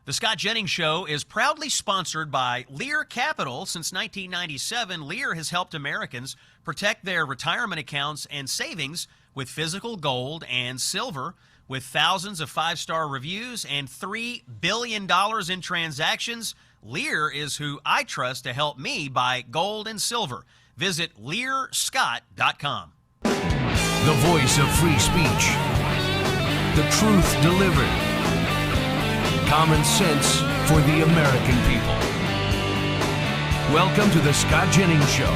The Scott Jennings Show is proudly sponsored by Lear Capital. Since 1997, Lear has helped Americans protect their retirement accounts and savings with physical gold and silver. With thousands of five-star reviews and $3 billion in transactions, Lear is who I trust to help me buy gold and silver. Visit LearScott.com. The voice of free speech. The truth delivered. Common sense for the American people. Welcome to the Scott Jennings Show.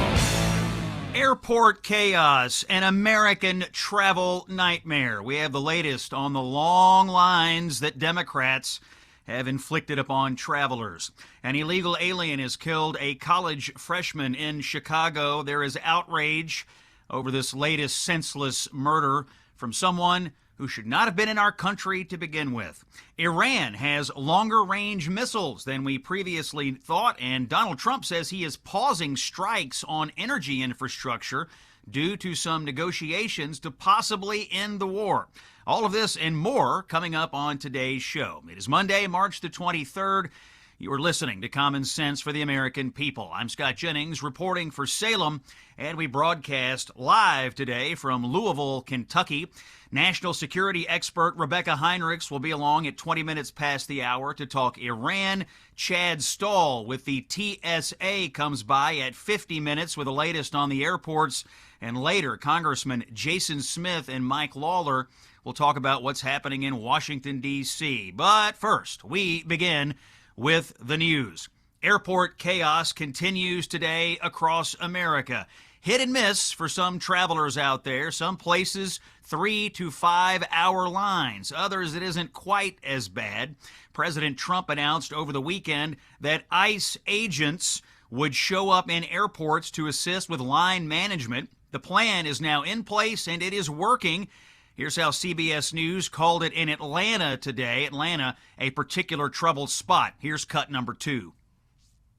Airport chaos, an American travel nightmare. We have the latest on the long lines that Democrats have inflicted upon travelers. An illegal alien has killed a college freshman in Chicago. There is outrage over this latest senseless murder from someone who should not have been in our country to begin with. Iran has longer-range missiles than we previously thought, and Donald Trump says he is pausing strikes on energy infrastructure due to some negotiations to possibly end the war. All of this and more coming up on today's show. It is Monday, March the 23rd. You are listening to Common Sense for the American People. I'm Scott Jennings reporting for Salem, and we broadcast live today from Louisville, Kentucky. National security expert Rebecca Heinrichs will be along at 20 minutes past the hour to talk Iran. Chad Stahl with the TSA comes by at 50 minutes with the latest on the airports. And later, Congressman Jason Smith and Mike Lawler will talk about what's happening in Washington, D.C. But first, we begin with the news. Airport chaos continues today across America. Hit and miss for some travelers out there. Some places 3 to 5 hour lines. Others it isn't quite as bad. President Trump announced over the weekend that ICE agents would show up in airports to assist with line management. The plan is now in place and it is working. Here's how CBS News called it in Atlanta today. Atlanta, a particular troubled spot. Here's cut number 2.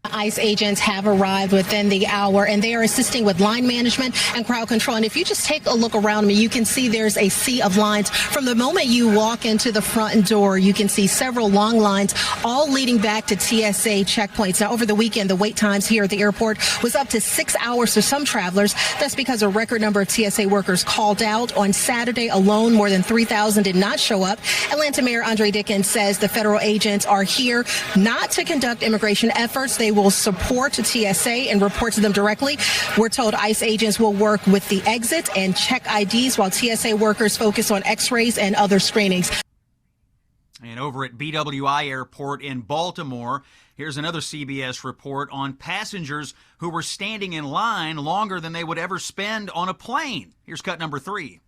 ICE agents have arrived within the hour, and they are assisting with line management and crowd control. And if you just take a look around me, you can see there's a sea of lines. From the moment you walk into the front door, you can see several long lines, all leading back to TSA checkpoints. Now, over the weekend, the wait times here at the airport was up to 6 hours for some travelers. That's because a record number of TSA workers called out. On Saturday alone, more than 3,000 did not show up. Atlanta Mayor Andre Dickens says the federal agents are here not to conduct immigration efforts. They will support TSA and report to them directly. We're told ICE agents will work with the exit and check IDs while TSA workers focus on x-rays and other screenings. And over at BWI Airport in Baltimore, here's another CBS report on passengers who were standing in line longer than they would ever spend on a plane. Here's cut number 3.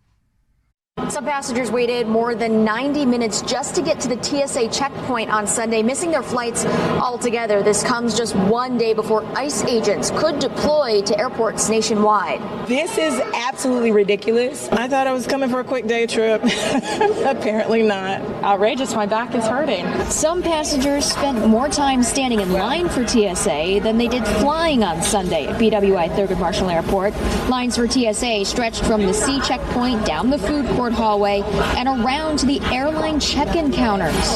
Some passengers waited more than 90 minutes just to get to the TSA checkpoint on Sunday, missing their flights altogether. This comes just one day before ICE agents could deploy to airports nationwide. This is absolutely ridiculous. I thought I was coming for a quick day trip. Apparently not. Outrageous. My back is hurting. Some passengers spent more time standing in line for TSA than they did flying on Sunday at BWI Thurgood Marshall Airport. Lines for TSA stretched from the C checkpoint down the food court hallway and around to the airline check-in counters.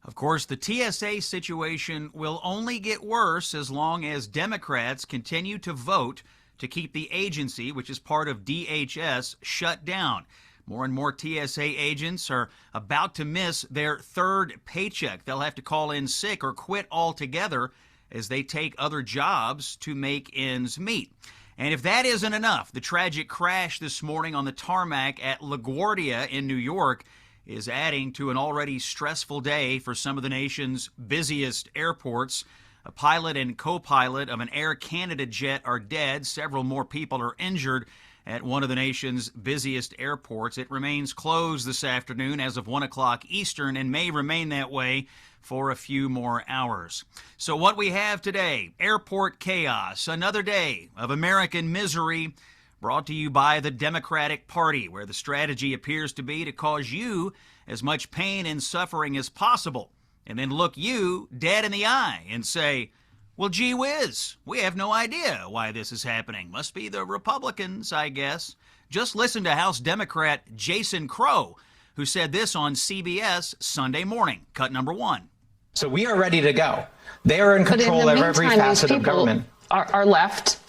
Of course, the TSA situation will only get worse as long as Democrats continue to vote to keep the agency, which is part of DHS, shut down. More and more TSA agents are about to miss their third paycheck. They'll have to call in sick or quit altogether as they take other jobs to make ends meet. And if that isn't enough, the tragic crash this morning on the tarmac at LaGuardia in New York is adding to an already stressful day for some of the nation's busiest airports. A pilot and co-pilot of an Air Canada jet are dead. Several more people are injured at one of the nation's busiest airports. It remains closed this afternoon as of 1 o'clock Eastern and may remain that way for a few more hours. So what we have today, airport chaos, another day of American misery, brought to you by the Democratic Party, where the strategy appears to be to cause you as much pain and suffering as possible, and then look you dead in the eye and say, well, gee whiz, we have no idea why this is happening. Must be the Republicans, I guess. Just listen to House Democrat Jason Crow, who said this on CBS Sunday morning. Cut number 1. So we are ready to go. They are in control of every facet of government. Are left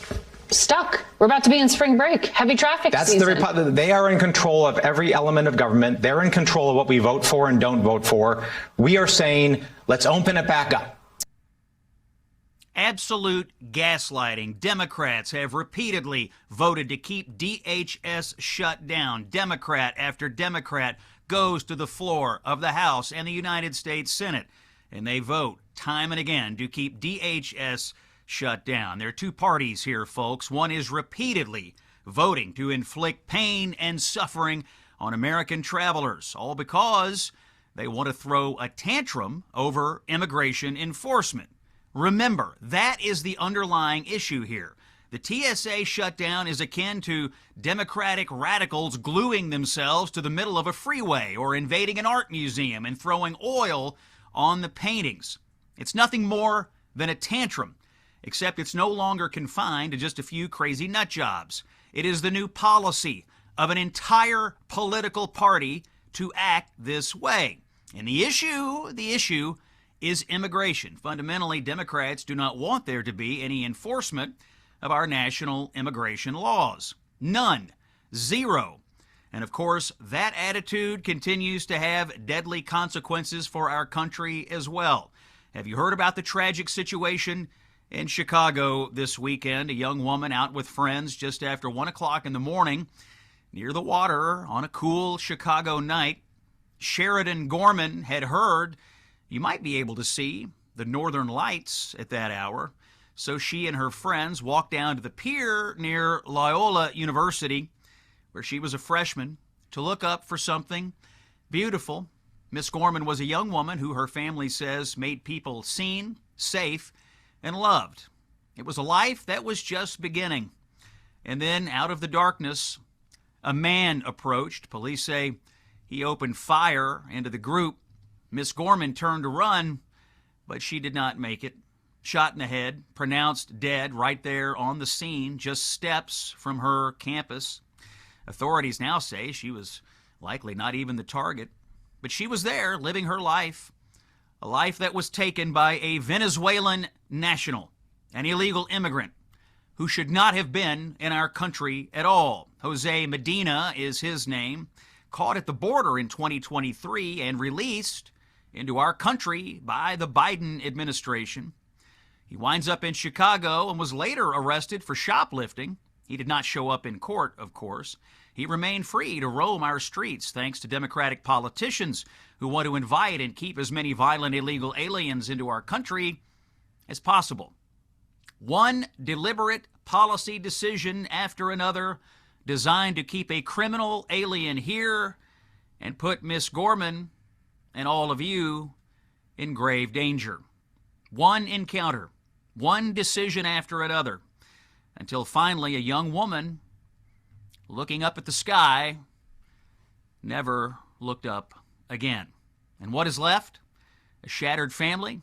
stuck. We're about to be in spring break, heavy traffic season. They are in control of every element of government. They're in control of what we vote for and don't vote for. We are saying, let's open it back up. Absolute gaslighting. Democrats have repeatedly voted to keep DHS shut down. Democrat after Democrat goes to the floor of the House and the United States Senate, and they vote time and again to keep DHS shut down. There are two parties here, folks. One is repeatedly voting to inflict pain and suffering on American travelers, all because they want to throw a tantrum over immigration enforcement. Remember, that is the underlying issue here. The TSA shutdown is akin to Democratic radicals gluing themselves to the middle of a freeway or invading an art museum and throwing oil on the paintings. It's nothing more than a tantrum, except it's no longer confined to just a few crazy nut jobs. It is the new policy of an entire political party to act this way. And the issue is immigration. Fundamentally, Democrats do not want there to be any enforcement of our national immigration laws. None. Zero. And of course, that attitude continues to have deadly consequences for our country as well. Have you heard about the tragic situation in Chicago this weekend? A young woman out with friends just after 1 o'clock in the morning near the water on a cool Chicago night. Sheridan Gorman had heard you might be able to see the northern lights at that hour. So she and her friends walked down to the pier near Loyola University, where she was a freshman, to look up for something beautiful. Miss Gorman was a young woman who her family says made people seen, safe, and loved. It was a life that was just beginning. And then out of the darkness, a man approached. Police say he opened fire into the group. Miss Gorman turned to run, but she did not make it. Shot in the head, pronounced dead right there on the scene, just steps from her campus. Authorities now say she was likely not even the target, but she was there living her life, a life that was taken by a Venezuelan national, an illegal immigrant who should not have been in our country at all. Jose Medina is his name, caught at the border in 2023 and released into our country by the Biden administration. He winds up in Chicago and was later arrested for shoplifting. He did not show up in court, of course. He remained free to roam our streets thanks to Democratic politicians who want to invite and keep as many violent illegal aliens into our country as possible. One deliberate policy decision after another designed to keep a criminal alien here and put Miss Gorman and all of you in grave danger. One encounter, one decision after another, until finally a young woman looking up at the sky never looked up again. And what is left? A shattered family,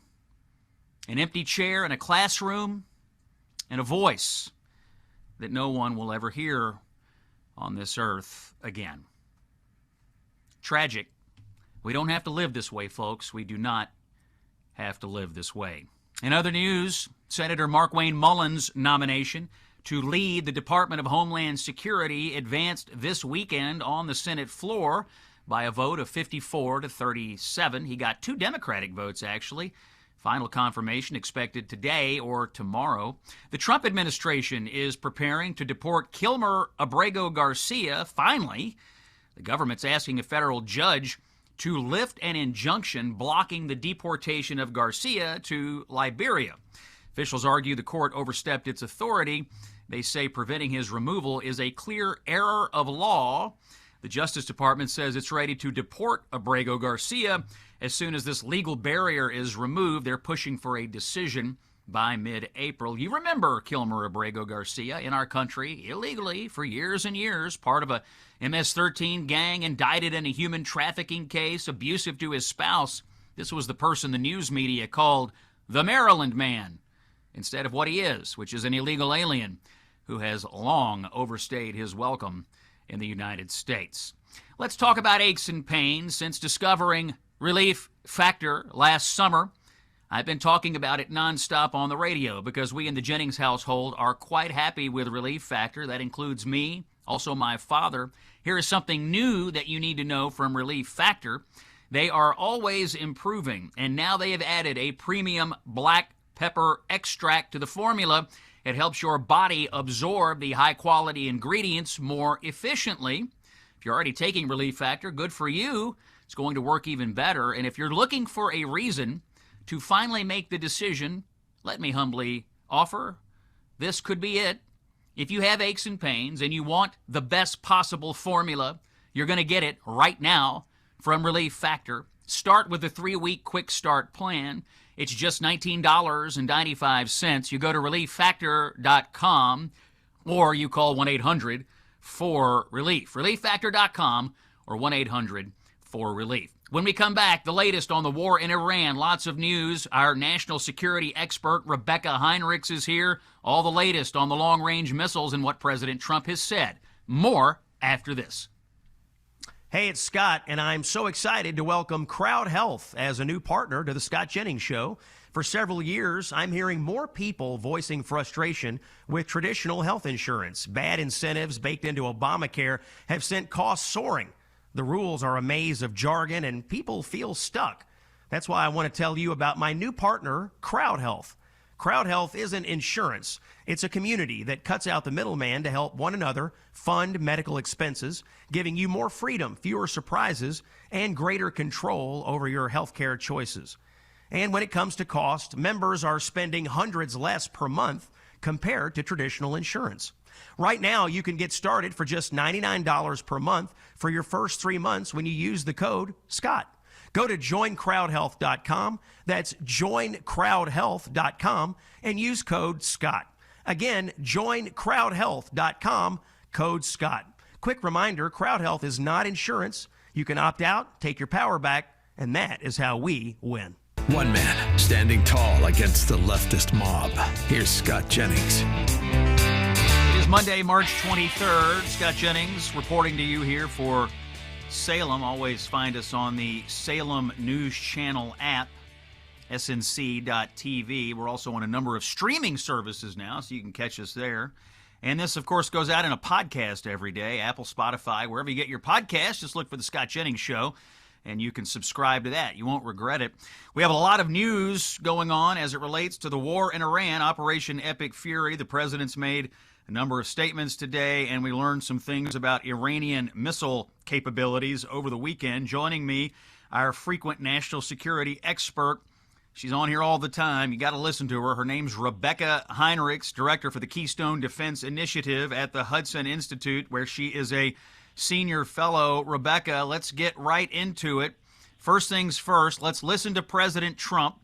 an empty chair in a classroom, and a voice that no one will ever hear on this earth again. Tragic. We don't have to live this way, folks. We do not have to live this way. In other news, Senator Markwayne Mullin's nomination to lead the Department of Homeland Security advanced this weekend on the Senate floor by a vote of 54 to 37. He got 2 Democratic votes, actually. Final confirmation expected today or tomorrow. The Trump administration is preparing to deport Kilmer Abrego Garcia. Finally, the government's asking a federal judge to lift an injunction blocking the deportation of Garcia to Liberia. Officials argue the court overstepped its authority. They say preventing his removal is a clear error of law. The Justice Department says it's ready to deport Abrego Garcia as soon as this legal barrier is removed. They're pushing for a decision by mid-April. You remember Kilmer Abrego Garcia in our country illegally for years and years, part of a MS-13 gang, indicted in a human trafficking case, abusive to his spouse. This was the person the news media called the Maryland Man instead of what he is, which is an illegal alien who has long overstayed his welcome in the United States. Let's talk about aches and pains. Since discovering Relief Factor last summer, I've been talking about it nonstop on the radio because we in the Jennings household are quite happy with Relief Factor. That includes me, also my father. Here is something new that you need to know from Relief Factor. They are always improving, and now they have added a premium black pepper extract to the formula. It helps your body absorb the high-quality ingredients more efficiently. If you're already taking Relief Factor, good for you. It's going to work even better. And if you're looking for a reason to finally make the decision, let me humbly offer, this could be it. If you have aches and pains and you want the best possible formula, you're going to get it right now from Relief Factor. Start with the 3-week quick start plan. It's just $19.95. You go to relieffactor.com or you call 1-800-4RELIEF. Relieffactor.com or 1-800-4RELIEF. When we come back, the latest on the war in Iran. Lots of news. Our national security expert, Rebecca Heinrichs, is here. All the latest on the long-range missiles and what President Trump has said. More after this. Hey, it's Scott, and I'm so excited to welcome Crowd Health as a new partner to the Scott Jennings Show. For several years, I'm hearing more people voicing frustration with traditional health insurance. Bad incentives baked into Obamacare have sent costs soaring. The rules are a maze of jargon, and people feel stuck. That's why I want to tell you about my new partner, Crowd Health. Crowd Health isn't insurance. It's a community that cuts out the middleman to help one another fund medical expenses, giving you more freedom, fewer surprises, and greater control over your healthcare choices. And when it comes to cost, members are spending hundreds less per month compared to traditional insurance. Right now, you can get started for just $99 per month for your first 3 months when you use the code SCOTT. Go to joincrowdhealth.com. That's joincrowdhealth.com and use code SCOTT. Again, joincrowdhealth.com, code SCOTT. Quick reminder, Crowd Health is not insurance. You can opt out, take your power back, and that is how we win. One man standing tall against the leftist mob. Here's Scott Jennings. It is Monday, March 23rd. Scott Jennings reporting to you here for Salem. Always find us on the Salem News Channel app, snc.tv. We're also on a number of streaming services now, so you can catch us there. And this, of course, goes out in a podcast every day, Apple, Spotify, wherever you get your podcast. Just look for the Scott Jennings Show, and you can subscribe to that. You won't regret it. We have a lot of news going on as it relates to the war in Iran, Operation Epic Fury. The president's made a number of statements today, and we learned some things about Iranian missile capabilities over the weekend. Joining me, our frequent national security expert. She's on here all the time. You got to listen to her. Her name's Rebecca Heinrichs, director for the Keystone Defense Initiative at the Hudson Institute, where she is a senior fellow. Rebecca, let's get right into it. First things first, let's listen to President Trump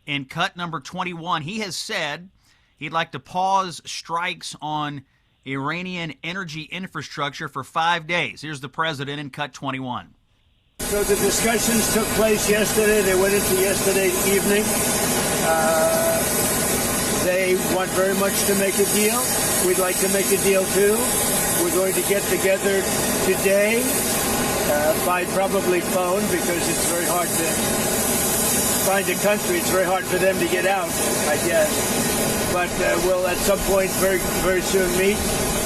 in cut number 21. He has said he'd like to pause strikes on Iranian energy infrastructure for 5 days. Here's the president in cut 21. So the discussions took place yesterday. They went into yesterday evening. They want very much to make a deal. We'd like to make a deal too. We're going to get together today by probably phone because it's very hard to find a country. It's very hard for them to get out, I guess. But we'll at some point very, very soon meet.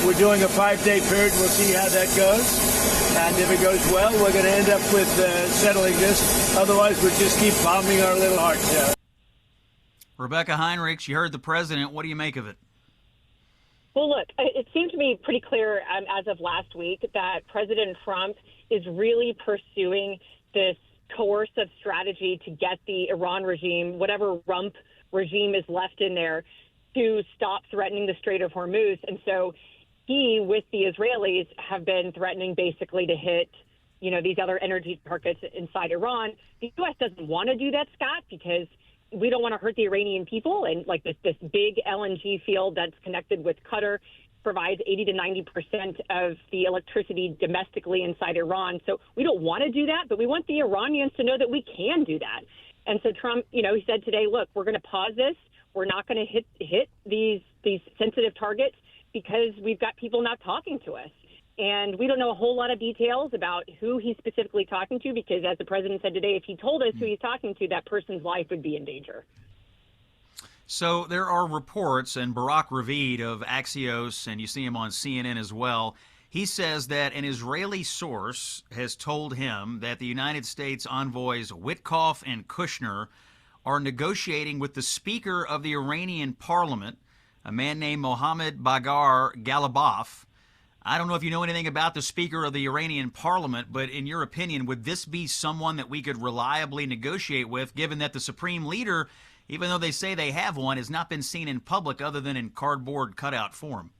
We're doing a 5-day period. We'll see how that goes. And if it goes well, we're going to end up with settling this. Otherwise, we'll just keep bombing our little hearts out. Rebecca Heinrichs, you heard the president. What do you make of it? Well, look, it seemed to me pretty clear as of last week that President Trump is really pursuing this coercive strategy to get the Iran regime, whatever rump regime is left in there, to stop threatening the Strait of Hormuz. And so he, with the Israelis, have been threatening basically to hit, these other energy targets inside Iran. The U.S. doesn't want to do that, Scott, because we don't want to hurt the Iranian people. And like this big LNG field that's connected with Qatar provides 80 to 90% of the electricity domestically inside Iran. So we don't want to do that, but we want the Iranians to know that we can do that. And so Trump, he said today, look, we're going to pause this. We're not going to hit these sensitive targets because we've got people not talking to us. And we don't know a whole lot of details about who he's specifically talking to, because as the president said today, if he told us who he's talking to, that person's life would be in danger. So there are reports, and Barak Ravid of Axios, and you see him on CNN as well, he says that an Israeli source has told him that the United States envoys Witkoff and Kushner are negotiating with the Speaker of the Iranian Parliament, a man named Mohammad Bagar Galibaf. I don't know if you know anything about the Speaker of the Iranian Parliament, but in your opinion, would this be someone that we could reliably negotiate with, given that the Supreme Leader, even though they say they have one, has not been seen in public other than in cardboard cutout form?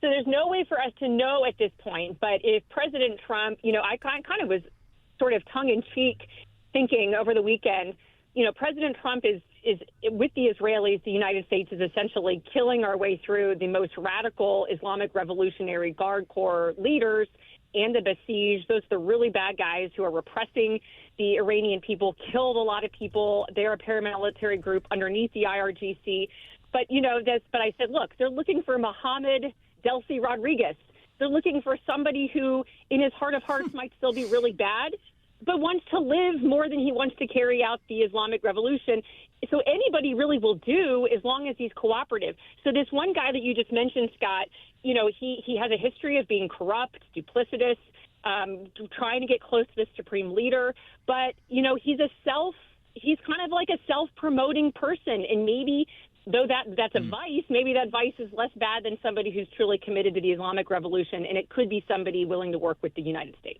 So there's no way for us to know at this point, but if President Trump, I kind of was sort of tongue-in-cheek thinking over the weekend, President Trump is with the Israelis, the United States is essentially killing our way through the most radical Islamic Revolutionary Guard Corps leaders and the Basij. Those are the really bad guys who are repressing the Iranian people, killed a lot of people. They're a paramilitary group underneath the IRGC. But, but I said, look, they're looking for Mohammed Delcy Rodriguez. They're looking for somebody who, in his heart of hearts, might still be really bad, but wants to live more than he wants to carry out the Islamic Revolution. So anybody really will do as long as he's cooperative. So this one guy that you just mentioned, Scott, he has a history of being corrupt, duplicitous, trying to get close to the Supreme Leader. But, he's kind of like a self-promoting person. And maybe, though that's a vice, maybe that vice is less bad than somebody who's truly committed to the Islamic Revolution. And it could be somebody willing to work with the United States.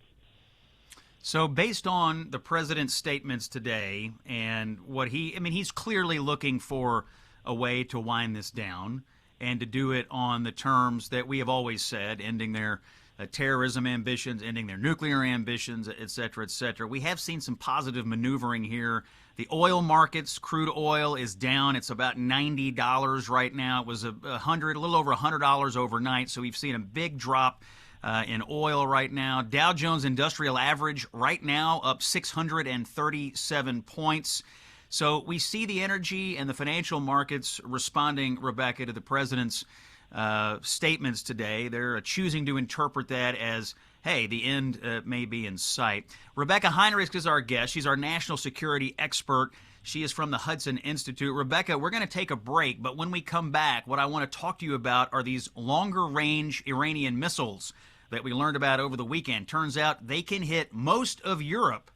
So based on the president's statements today and what he's clearly looking for a way to wind this down and to do it on the terms that we have always said, ending their terrorism ambitions, ending their nuclear ambitions, et cetera, et cetera. We have seen some positive maneuvering here. The oil markets, crude oil is down. It's about $90 right now. It was a little over $100 overnight. So we've seen a big drop in oil right now. Dow Jones Industrial Average right now up 637 points. So we see the energy and the financial markets responding, Rebecca, to the president's statements today. They're choosing to interpret that as, hey, the end may be in sight. Rebecca Heinrichs is our guest. She's our national security expert. She is from the Hudson Institute. Rebecca, we're going to take a break, but when we come back, what I want to talk to you about are these longer-range Iranian missiles that we learned about over the weekend. Turns out they can hit most of Europe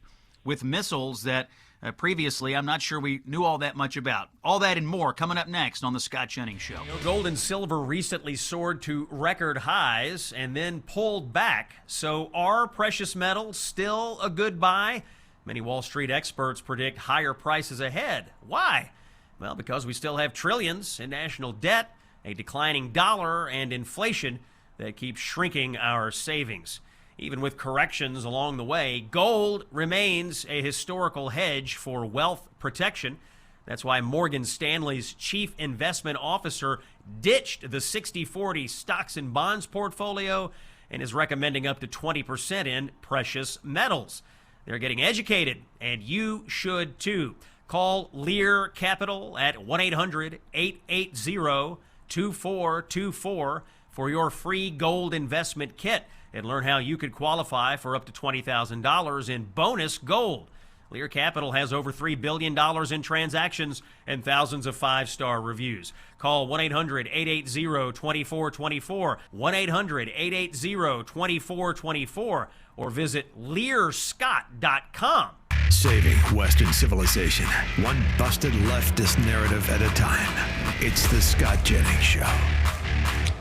with missiles that previously I'm not sure we knew all that much about. All that and more coming up next on The Scott Jennings Show. Gold and silver recently soared to record highs and then pulled back. So are precious metals still a good buy? Many Wall Street experts predict higher prices ahead. Why? Well, because we still have trillions in national debt, a declining dollar, and inflation that keeps shrinking our savings. Even with corrections along the way, gold remains a historical hedge for wealth protection. That's why Morgan Stanley's chief investment officer ditched the 60-40 stocks and bonds portfolio and is recommending up to 20% in precious metals. They're getting educated, and you should too. Call Lear Capital at 1-800-880-2424 for your free gold investment kit and learn how you could qualify for up to $20,000 in bonus gold. Lear Capital has over $3 billion in transactions and thousands of five-star reviews. Call 1-800-880-2424, 1-800-880-2424, or visit learscott.com. Saving Western civilization, one busted leftist narrative at a time. It's the Scott Jennings Show.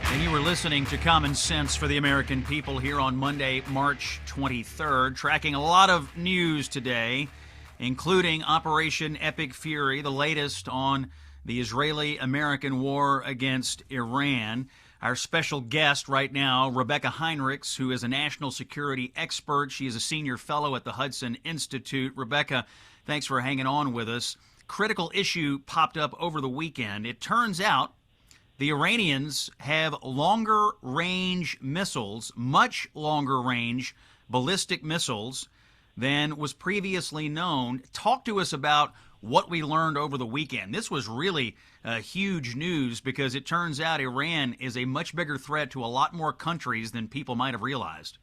And you were listening to Common Sense for the American People here on Monday, March 23rd, tracking a lot of news today, including Operation Epic Fury, the latest on the Israeli-American war against Iran. Our special guest right now, Rebecca Heinrichs, who is a national security expert. She is a senior fellow at the Hudson Institute. Rebecca, thanks for hanging on with us. Critical issue popped up over the weekend. It turns out the Iranians have longer-range missiles, much longer-range ballistic missiles than was previously known. Talk to us about what we learned over the weekend. This was really huge news because it turns out Iran is a much bigger threat to a lot more countries than people might have realized.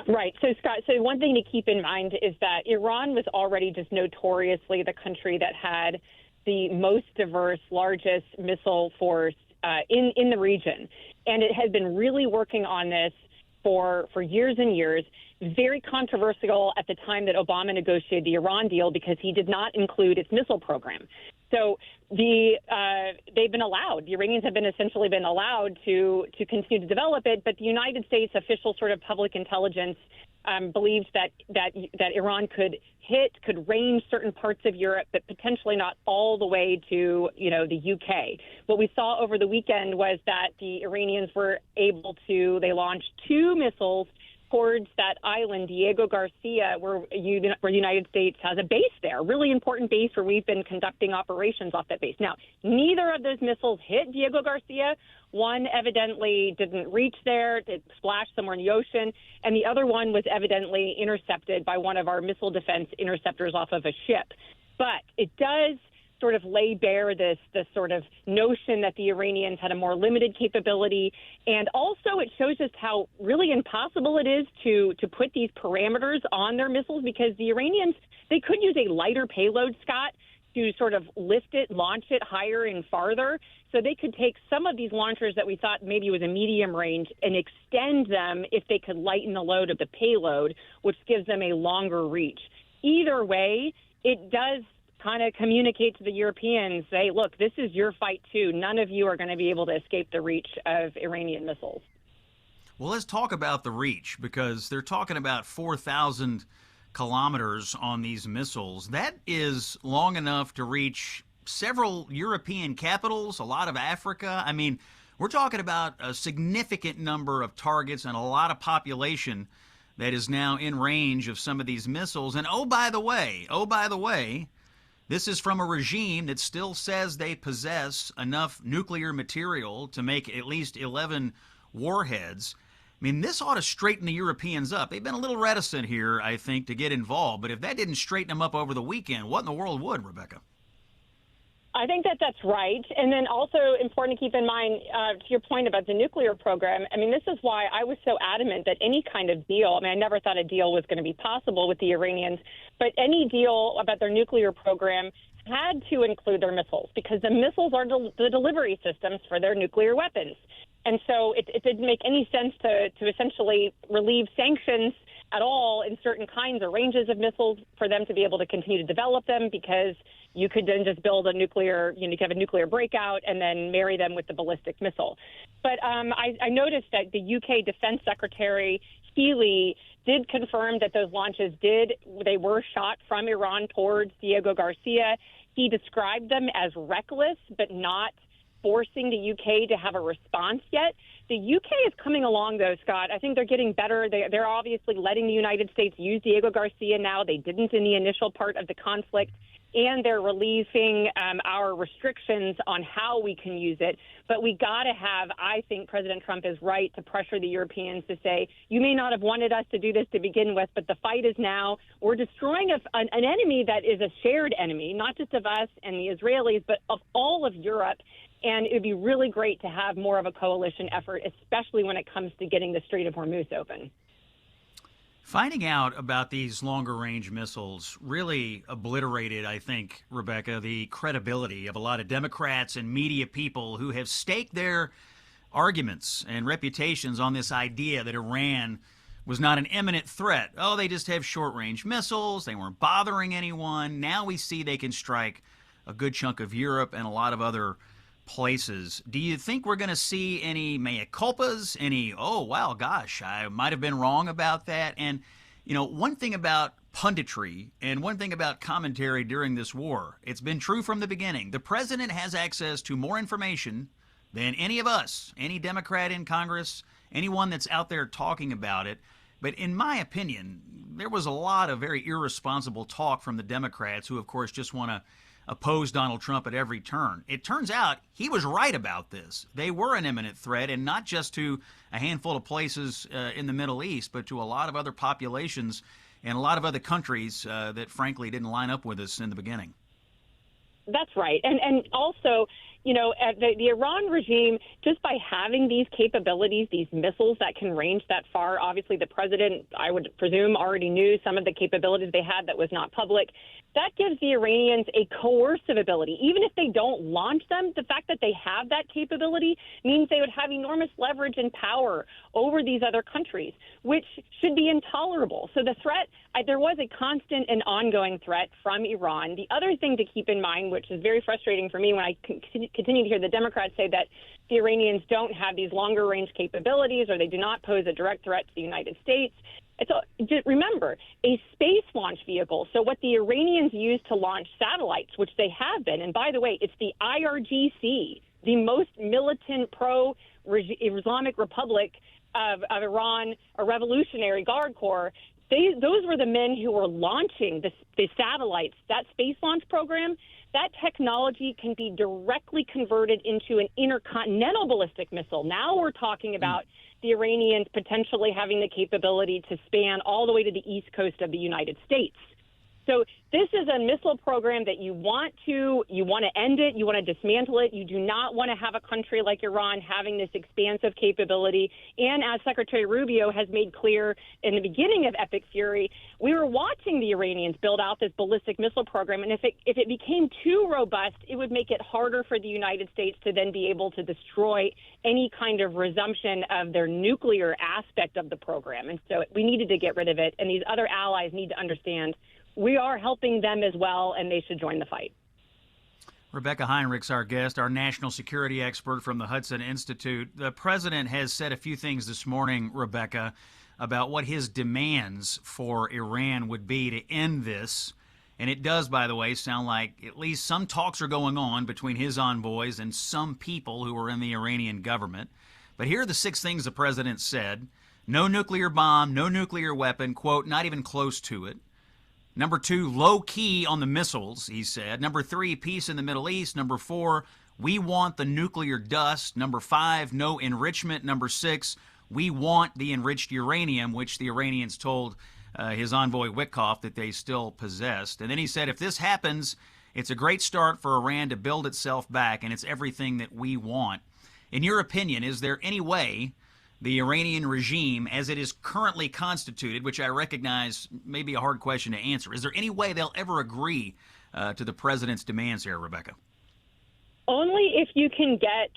Right. So, Scott, one thing to keep in mind is that Iran was already just notoriously the country that had the most diverse, largest missile force in the region. And it had been really working on this for years and years. Very controversial at the time that Obama negotiated the Iran deal because he did not include its missile program. So they've been allowed. The Iranians have essentially been allowed to continue to develop it. But the United States official sort of public intelligence believes that Iran could range certain parts of Europe, but potentially not all the way to the UK. What we saw over the weekend was that the Iranians were able to. They launched 2 missiles towards that island, Diego Garcia, where the United States has a base there, a really important base where we've been conducting operations off that base. Now, neither of those missiles hit Diego Garcia. One evidently didn't reach there. It splashed somewhere in the ocean. And the other one was evidently intercepted by one of our missile defense interceptors off of a ship. But it does sort of lay bare this sort of notion that the Iranians had a more limited capability. And also it shows us how really impossible it is to put these parameters on their missiles, because the Iranians, they could use a lighter payload, Scott, to sort of lift it, launch it higher and farther. So they could take some of these launchers that we thought maybe was a medium range and extend them if they could lighten the load of the payload, which gives them a longer reach. Either way, it does kind of communicate to the Europeans, say, look, this is your fight too. None of you are going to be able to escape the reach of Iranian missiles. Well, let's talk about the reach, because they're talking about 4,000 kilometers on these missiles. That is long enough to reach several European capitals, a lot of Africa. I mean, we're talking about a significant number of targets and a lot of population that is now in range of some of these missiles. And oh, by the way, this is from a regime that still says they possess enough nuclear material to make at least 11 warheads. I mean, this ought to straighten the Europeans up. They've been a little reticent here, I think, to get involved. But if that didn't straighten them up over the weekend, what in the world would, Rebecca? I think that's right. And then also important to keep in mind, to your point about the nuclear program, I mean, this is why I was so adamant that any kind of deal, I mean, I never thought a deal was going to be possible with the Iranians, but any deal about their nuclear program had to include their missiles, because the missiles are the delivery systems for their nuclear weapons. And so it didn't make any sense to essentially relieve sanctions at all in certain kinds or ranges of missiles for them to be able to continue to develop them, because you could then just build a nuclear, you could have a nuclear breakout and then marry them with the ballistic missile. But I noticed that the UK Defense Secretary Healy did confirm that those launches they were shot from Iran towards Diego Garcia. He described them as reckless, but not forcing the UK to have a response yet. The UK is coming along, though, Scott. I think they're getting better. They're obviously letting the United States use Diego Garcia now. They didn't in the initial part of the conflict. And they're relieving our restrictions on how we can use it. But we got to have, I think President Trump is right to pressure the Europeans to say, you may not have wanted us to do this to begin with, but the fight is now. We're destroying an enemy that is a shared enemy, not just of us and the Israelis, but of all of Europe. And it would be really great to have more of a coalition effort, especially when it comes to getting the Strait of Hormuz open. Finding out about these longer-range missiles really obliterated, I think, Rebecca, the credibility of a lot of Democrats and media people who have staked their arguments and reputations on this idea that Iran was not an imminent threat. Oh, they just have short-range missiles. They weren't bothering anyone. Now we see they can strike a good chunk of Europe and a lot of other places. Do you think we're going to see any mea culpas, any, oh, wow, gosh, I might have been wrong about that? And, one thing about punditry and one thing about commentary during this war, it's been true from the beginning. The president has access to more information than any of us, any Democrat in Congress, anyone that's out there talking about it. But in my opinion, there was a lot of very irresponsible talk from the Democrats who, of course, just want to oppose Donald Trump at every turn. It turns out he was right about this. They were an imminent threat, and not just to a handful of places in the Middle East, but to a lot of other populations and a lot of other countries that, frankly, didn't line up with us in the beginning. That's right. And also, the Iran regime, just by having these capabilities, these missiles that can range that far, obviously the president, I would presume, already knew some of the capabilities they had that was not public. That gives the Iranians a coercive ability. Even if they don't launch them, the fact that they have that capability means they would have enormous leverage and power over these other countries, which should be intolerable. So the threat, there was a constant and ongoing threat from Iran. The other thing to keep in mind, which is very frustrating for me when I continue to hear the Democrats say that the Iranians don't have these longer range capabilities or they do not pose a direct threat to the United States. Remember, a space launch vehicle. So what the Iranians use to launch satellites, which they have been, and by the way, it's the IRGC, the most militant pro-Islamic Republic of Iran, a Revolutionary Guard Corps. Those were the men who were launching the satellites, that space launch program. That technology can be directly converted into an intercontinental ballistic missile. Now we're talking about the Iranians potentially having the capability to span all the way to the east coast of the United States. So this is a missile program that you want to end it, you want to dismantle it. You do not want to have a country like Iran having this expansive capability. And as Secretary Rubio has made clear in the beginning of Epic Fury, we were watching the Iranians build out this ballistic missile program. And if it became too robust, it would make it harder for the United States to then be able to destroy any kind of resumption of their nuclear aspect of the program. And so we needed to get rid of it. And these other allies need to understand we are helping them as well, and they should join the fight. Rebecca Heinrich's our guest, our national security expert from the Hudson Institute. The president has said a few things this morning, Rebecca, about what his demands for Iran would be to end this. And it does, by the way, sound like at least some talks are going on between his envoys and some people who are in the Iranian government. But here are the 6 things the president said. No nuclear bomb, no nuclear weapon, quote, not even close to it. Number 2, low key on the missiles, he said. Number 3, peace in the Middle East. Number 4, we want the nuclear dust. Number 5, no enrichment. Number 6, we want the enriched uranium, which the Iranians told his envoy Witkoff that they still possessed. And then he said, if this happens, it's a great start for Iran to build itself back, and it's everything that we want. In your opinion, is there any way the Iranian regime, as it is currently constituted, which I recognize may be a hard question to answer, is there any way they'll ever agree to the president's demands here, Rebecca? Only if you can get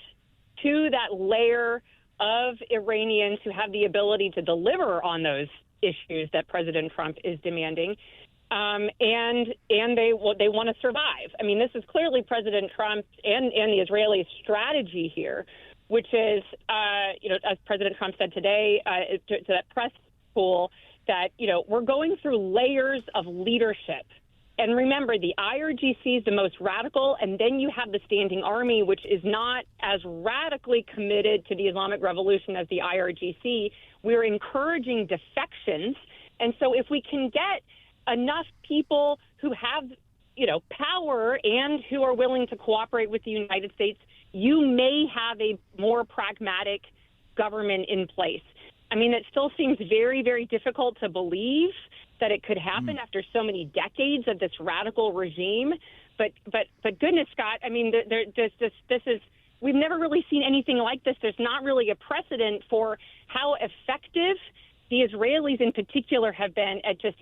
to that layer of Iranians who have the ability to deliver on those issues that President Trump is demanding, and they want to survive. I mean, this is clearly President Trump and the Israeli strategy here, which is, as President Trump said today to that press pool, that, we're going through layers of leadership. And remember, the IRGC is the most radical, and then you have the Standing Army, which is not as radically committed to the Islamic Revolution as the IRGC. We're encouraging defections. And so if we can get enough people who have, power and who are willing to cooperate with the United States, you may have a more pragmatic government in place. I mean, it still seems very, very difficult to believe that it could happen after so many decades of this radical regime. But goodness, Scott, I mean, we've never really seen anything like this. There's not really a precedent for how effective the Israelis in particular have been at just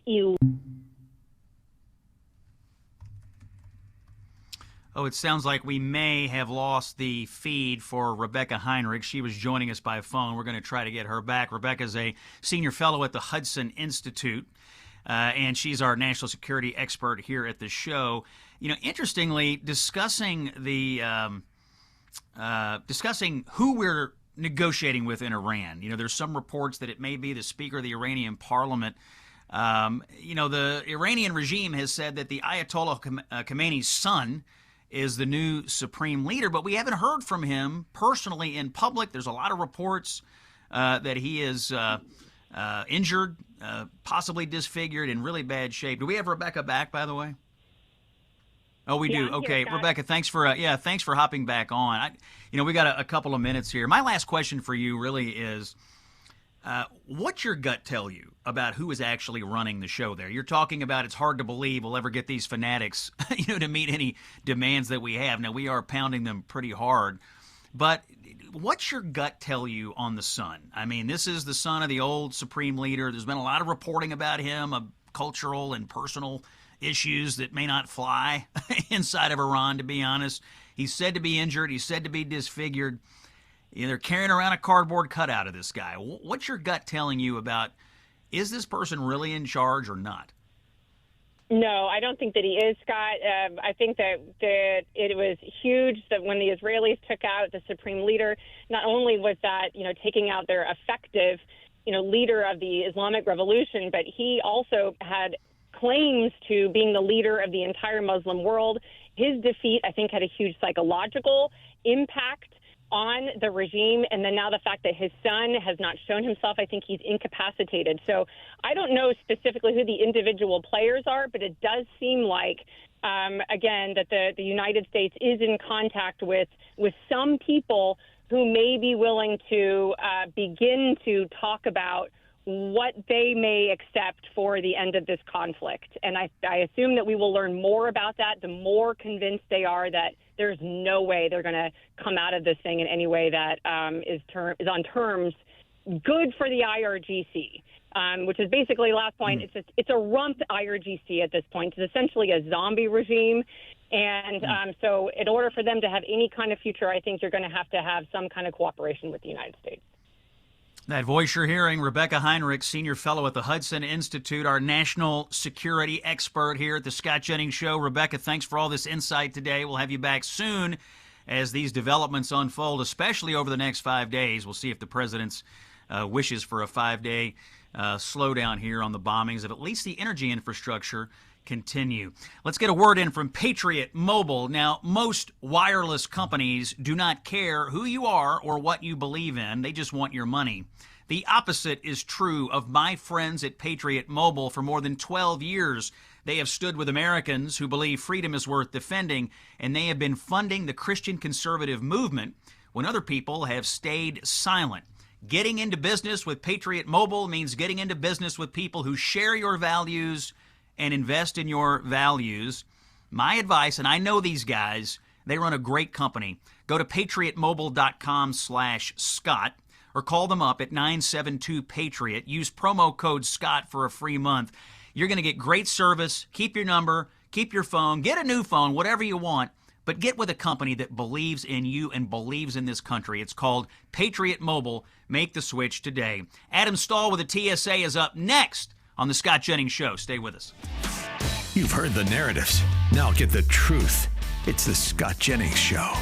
Oh, it sounds like we may have lost the feed for Rebecca Heinrich. She was joining us by phone. We're going to try to get her back. Rebecca's a senior fellow at the Hudson Institute, and she's our national security expert here at the show. Interestingly, discussing who we're negotiating with in Iran. There's some reports that it may be the Speaker of the Iranian Parliament. The Iranian regime has said that the Ayatollah Khamenei's son is the new supreme leader, but we haven't heard from him personally in public. There's a lot of reports that he is injured, possibly disfigured, in really bad shape. Do we have Rebecca back, by the way? Oh, we do. Okay, here, Rebecca, thanks for hopping back on. We got a couple of minutes here. My last question for you really is, What's your gut tell you about who is actually running the show there? You're talking about it's hard to believe we'll ever get these fanatics, to meet any demands that we have. Now, we are pounding them pretty hard. But what's your gut tell you on the son? I mean, this is the son of the old supreme leader. There's been a lot of reporting about him, of cultural and personal issues that may not fly inside of Iran, to be honest. He's said to be injured. He's said to be disfigured. They're carrying around a cardboard cutout of this guy. What's your gut telling you about, is this person really in charge or not? No, I don't think that he is, Scott. I think that it was huge that when the Israelis took out the supreme leader, not only was that, taking out their effective, leader of the Islamic Revolution, but he also had claims to being the leader of the entire Muslim world. His defeat, I think, had a huge psychological impact on the regime. And then now the fact that his son has not shown himself, I think he's incapacitated. So I don't know specifically who the individual players are, but it does seem like, again, that the United States is in contact with some people who may be willing to begin to talk about what they may accept for the end of this conflict. And I assume that we will learn more about that the more convinced they are that there's no way they're going to come out of this thing in any way that is on terms good for the IRGC, which is basically, last point, it's a rump IRGC at this point. It's essentially a zombie regime. And so in order for them to have any kind of future, I think you're going to have some kind of cooperation with the United States. That voice you're hearing, Rebecca Heinrich, Senior Fellow at the Hudson Institute, our national security expert here at the Scott Jennings Show. Rebecca, thanks for all this insight today. We'll have you back soon as these developments unfold, especially over the next 5 days. We'll see if the president's wishes for a 5-day slowdown here on the bombings of at least the energy infrastructure continue. Let's get a word in from Patriot Mobile. Now, most wireless companies do not care who you are or what you believe in. They just want your money. The opposite is true of my friends at Patriot Mobile. For more than 12 years, they have stood with Americans who believe freedom is worth defending, and they have been funding the Christian conservative movement when other people have stayed silent. Getting into business with Patriot Mobile means getting into business with people who share your values and invest in your values. My advice, and I know these guys, they run a great company. Go to patriotmobile.com/Scott or call them up at 972-PATRIOT. Use promo code Scott for a free month. You're going to get great service. Keep your number, keep your phone, get a new phone, whatever you want, but get with a company that believes in you and believes in this country. It's called Patriot Mobile. Make the switch today. Adam Stahl with the TSA is up next on the Scott Jennings Show. Stay with us. You've heard the narratives. Now get the truth. It's the Scott Jennings Show.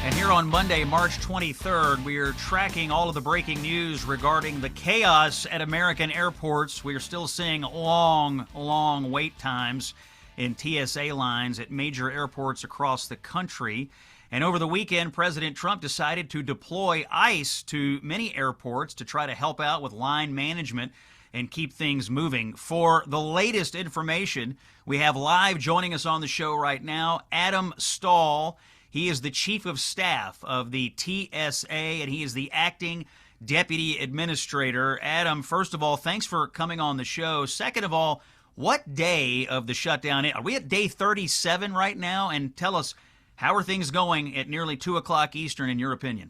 And here on Monday, March 23rd, we are tracking all of the breaking news regarding the chaos at American airports. We are still seeing long wait times in TSA lines at major airports across the country. And over the weekend, President Trump decided to deploy ICE to many airports to try to help out with line management and keep things moving. For the latest information, we have live joining us on the show right now, Adam Stahl. He is the Chief of Staff of the TSA, and he is the Acting Deputy Administrator. Adam, first of all, thanks for coming on the show. Second of all, what day of the shutdown? Are we at day 37 right now? And tell us, how are things going at nearly 2 o'clock Eastern, in your opinion?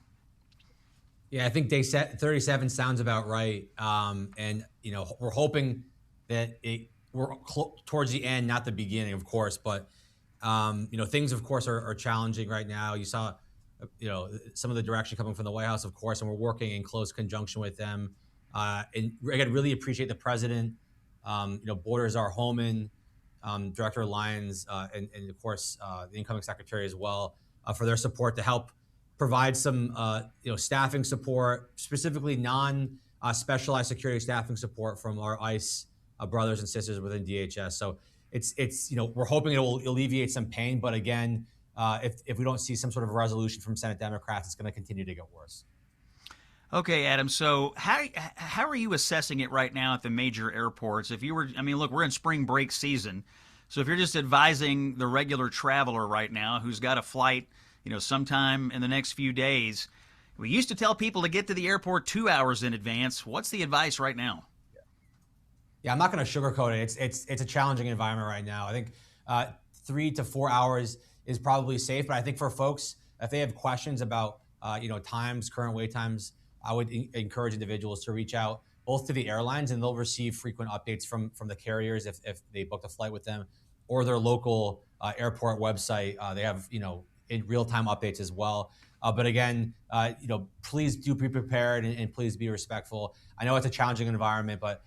Yeah, I think day 37 sounds about right. And, we're hoping that we're towards the end, not the beginning, of course. But, things, of course, are challenging right now. You saw, some of the direction coming from the White House, of course, and we're working in close conjunction with them. And again, really appreciate the president, Borders our Holman, Director Lyons, and of course, the incoming secretary as well, for their support to help provide some, staffing support, specifically non-specialized security staffing support from our ICE brothers and sisters within DHS. So it's we're hoping it will alleviate some pain, but again, if we don't see some sort of resolution from Senate Democrats, it's going to continue to get worse. Okay, Adam. So how are you assessing it right now at the major airports? If you were, look, we're in spring break season, so if you're just advising the regular traveler right now who's got a flight, sometime in the next few days, We used to tell people to get to the airport 2 hours in advance. What's the advice right now? Yeah, I'm not going to sugarcoat it. It's a challenging environment right now. I think 3 to 4 hours is probably safe, but I think for folks, if they have questions about times, current wait times, I would encourage individuals to reach out both to the airlines, and they'll receive frequent updates from the carriers if they booked a flight with them, or their local airport website. They have in real-time updates as well. But again, please do be prepared and please be respectful. I know it's a challenging environment, but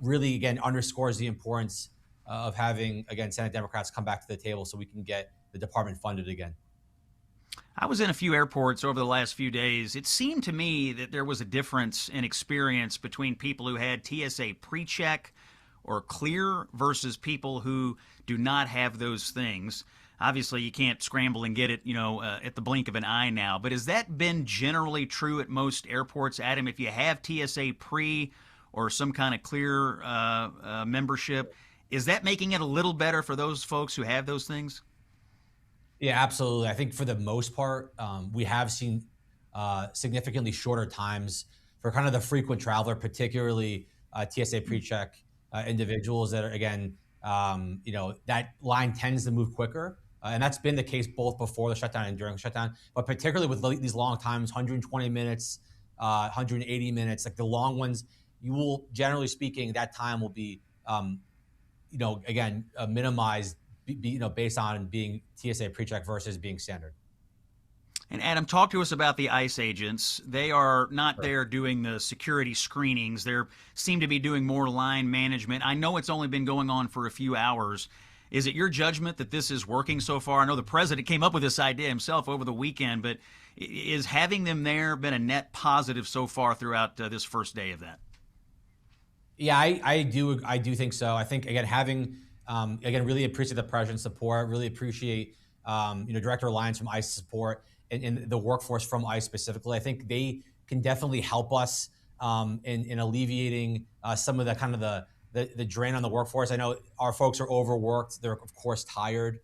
really, again, underscores the importance of having, again, Senate Democrats come back to the table so we can get the department funded again. I was in a few airports over the last few days. It seemed to me that there was a difference in experience between people who had TSA pre-check or clear versus people who do not have those things. Obviously, you can't scramble and get it, at the blink of an eye now. But has that been generally true at most airports, Adam? If you have TSA pre or some kind of clear membership, is that making it a little better for those folks who have those things? Yeah, absolutely. I think for the most part, we have seen significantly shorter times for kind of the frequent traveler, particularly TSA pre-check individuals that are, again, that line tends to move quicker. And that's been the case both before the shutdown and during the shutdown, but particularly with these long times, 120 minutes, 180 minutes, like the long ones, you will, generally speaking, that time will be, minimized, based on being TSA pre-check versus being standard. And Adam, talk to us about the ICE agents. They are not there doing the security screenings. They seem to be doing more line management. I know it's only been going on for a few hours. Is it your judgment that this is working so far? I know the president came up with this idea himself over the weekend, but is having them there been a net positive so far throughout this first day of that? Yeah, I do think so. I think, again, having really appreciate the president's support, really appreciate Director Lyons from ICE support and the workforce from ICE specifically. I think they can definitely help us in alleviating some of the kind of the drain on the workforce. I know our folks are overworked. They're, of course, tired.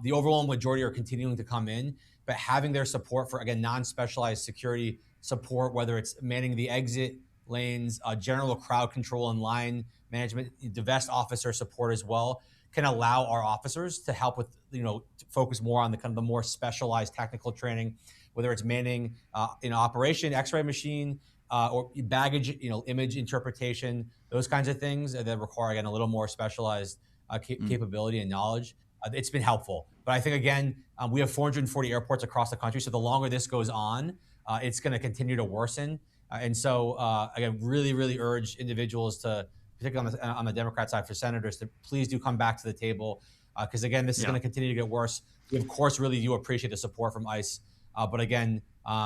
The overwhelming majority are continuing to come in, but having their support for, again, non-specialized security support, whether it's manning the exit lanes, general crowd control and line management, the vest officer support as well, can allow our officers to help with, to focus more on the kind of the more specialized technical training, whether it's manning operation, X-ray machine, or baggage, image interpretation, those kinds of things that require, again, a little more specialized capability and knowledge. It's been helpful. But I think, again, we have 440 airports across the country. So the longer this goes on, it's going to continue to worsen. And so, again, really, really urge individuals to, particularly on the Democrat side, for senators, to please do come back to the table. Because, again, this is going to continue to get worse. We, of course, really do appreciate the support from ICE. But again,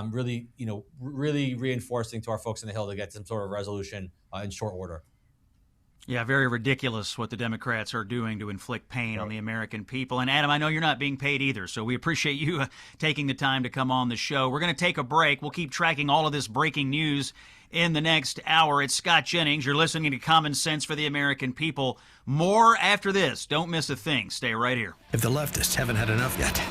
really reinforcing to our folks in the Hill to get some sort of resolution in short order. Yeah, very ridiculous what the Democrats are doing to inflict pain on the American people. And Adam, I know you're not being paid either, so we appreciate you taking the time to come on the show. We're going to take a break. We'll keep tracking all of this breaking news in the next hour. It's Scott Jennings. You're listening to Common Sense for the American People. More after this. Don't miss a thing. Stay right here. If the leftists haven't had enough yet,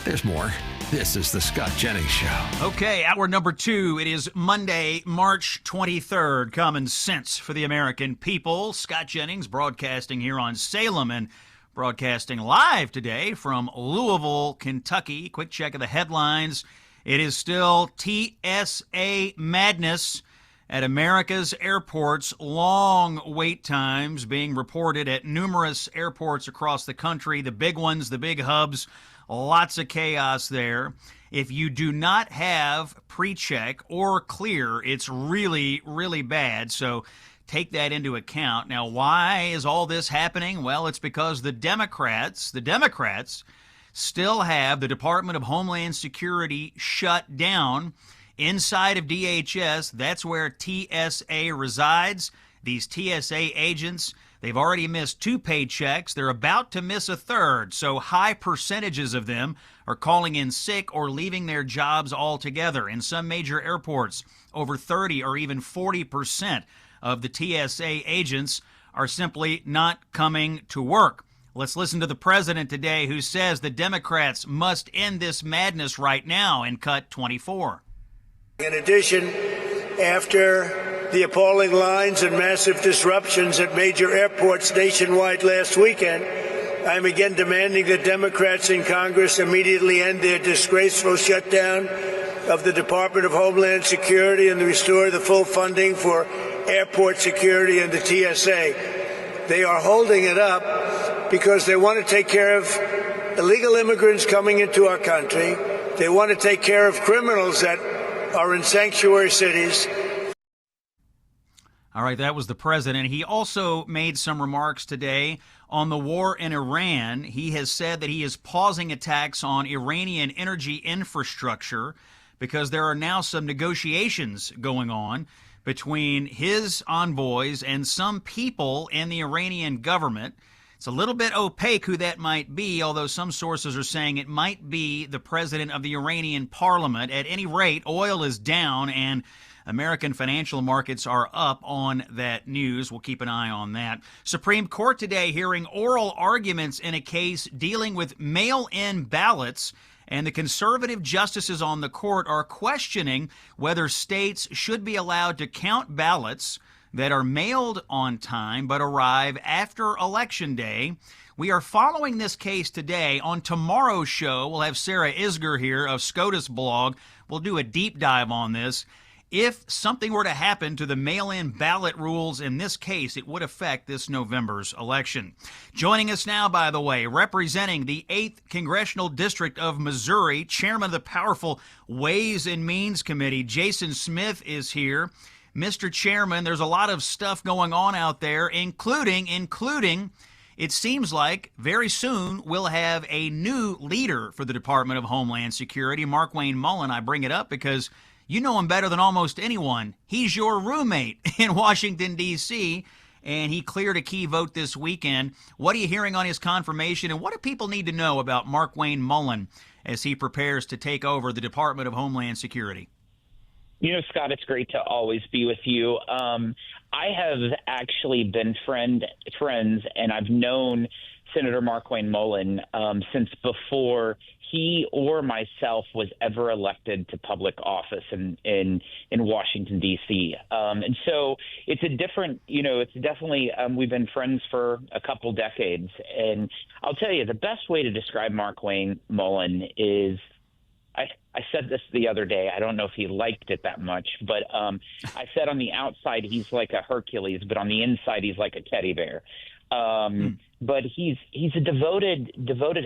there's more. This is the Scott Jennings Show. Okay, hour number 2. It is Monday, March 23rd. Common Sense for the American People. Scott Jennings broadcasting here on Salem and broadcasting live today from Louisville, Kentucky. Quick check of the headlines. It is still TSA madness at America's airports. Long wait times being reported at numerous airports across the country. The big ones, the big hubs. Lots of chaos there. If you do not have pre-check or clear, it's really, really bad. So take that into account. Now, why is all this happening? Well, it's because the Democrats still have the Department of Homeland Security shut down. Inside of DHS, that's where TSA resides. These TSA agents, they've already missed 2 paychecks. They're about to miss a 3rd. So high percentages of them are calling in sick or leaving their jobs altogether. In some major airports, over 30 or even 40% of the TSA agents are simply not coming to work. Let's listen to the president today, who says the Democrats must end this madness right now, in cut 24. In addition, after the appalling lines and massive disruptions at major airports nationwide last weekend, I'm again demanding that Democrats in Congress immediately end their disgraceful shutdown of the Department of Homeland Security and restore the full funding for airport security and the TSA. They are holding it up because they want to take care of illegal immigrants coming into our country. They want to take care of criminals that are in sanctuary cities. All right, that was the president. He also made some remarks today on the war in Iran. He has said that he is pausing attacks on Iranian energy infrastructure because there are now some negotiations going on between his envoys and some people in the Iranian government. It's a little bit opaque who that might be, although some sources are saying it might be the president of the Iranian parliament. At any rate, oil is down and American financial markets are up on that news. We'll keep an eye on that. Supreme Court today hearing oral arguments in a case dealing with mail-in ballots, and the conservative justices on the court are questioning whether states should be allowed to count ballots that are mailed on time but arrive after Election Day. We are following this case today. On tomorrow's show, we'll have Sarah Isger here of SCOTUS blog. We'll do a deep dive on this. If something were to happen to the mail-in ballot rules in this case, it would affect this November's election. Joining us now, by the way, representing the 8th Congressional District of Missouri, Chairman of the powerful Ways and Means Committee, Jason Smith is here. Mr. Chairman, there's a lot of stuff going on out there, including, it seems like very soon we'll have a new leader for the Department of Homeland Security, Markwayne Mullin. I bring it up because you know him better than almost anyone. He's your roommate in Washington, D.C., and he cleared a key vote this weekend. What are you hearing on his confirmation, and what do people need to know about Markwayne Mullin as he prepares to take over the Department of Homeland Security? You know, Scott, it's great to always be with you. I have actually been friends, and I've known Senator Markwayne Mullin since before he or myself was ever elected to public office in Washington, D.C. And so it's a different, it's definitely, we've been friends for a couple decades. And I'll tell you, the best way to describe Markwayne Mullin is, I said this the other day. I don't know if he liked it that much, but I said on the outside he's like a Hercules, but on the inside he's like a teddy bear. But he's a devoted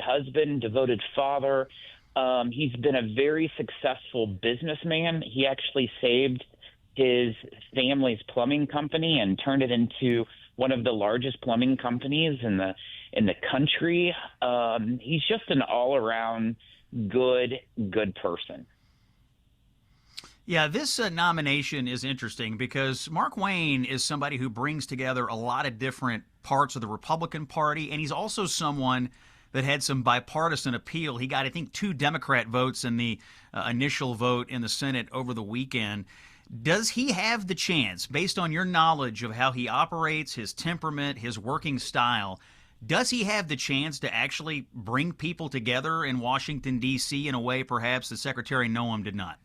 husband, devoted father. He's been a very successful businessman. He actually saved his family's plumbing company and turned it into one of the largest plumbing companies in the country. He's just an all-around good person. Yeah, this nomination is interesting because Markwayne is somebody who brings together a lot of different parts of the Republican Party, and he's also someone that had some bipartisan appeal. He got, I think, 2 Democrat votes in the initial vote in the Senate over the weekend. Does he have the chance, based on your knowledge of how he operates, his temperament, his working style, does he have the chance to actually bring people together in Washington, D.C. in a way perhaps that Secretary Noem did not?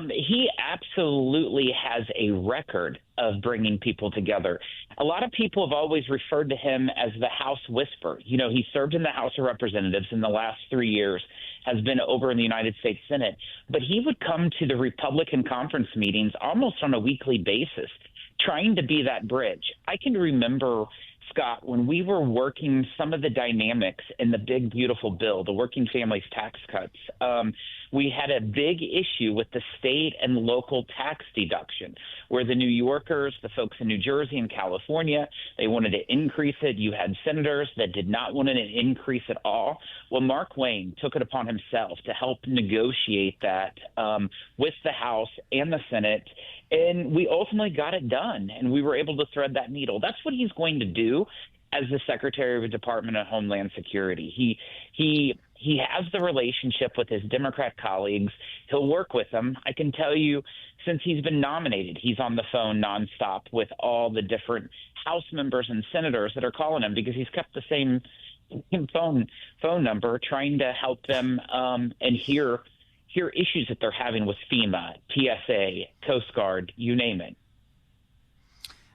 He absolutely has a record of bringing people together. A lot of people have always referred to him as the House Whisperer. He served in the House of Representatives in the last 3 years, has been over in the United States Senate, but he would come to the Republican conference meetings almost on a weekly basis, trying to be that bridge. I can remember, Scott, when we were working some of the dynamics in the big, beautiful bill, the working families tax cuts, we had a big issue with the state and local tax deduction, where the New Yorkers, the folks in New Jersey and California, they wanted to increase it. You had senators that did not want an increase at all. Well, Markwayne took it upon himself to help negotiate that with the House and the Senate, and we ultimately got it done, and we were able to thread that needle. That's what he's going to do as the Secretary of the Department of Homeland Security. He has the relationship with his Democrat colleagues. He'll work with them. I can tell you, since he's been nominated, he's on the phone nonstop with all the different House members and senators that are calling him because he's kept the same phone number, trying to help them and hear hear issues that they're having with FEMA, TSA, Coast Guard, you name it.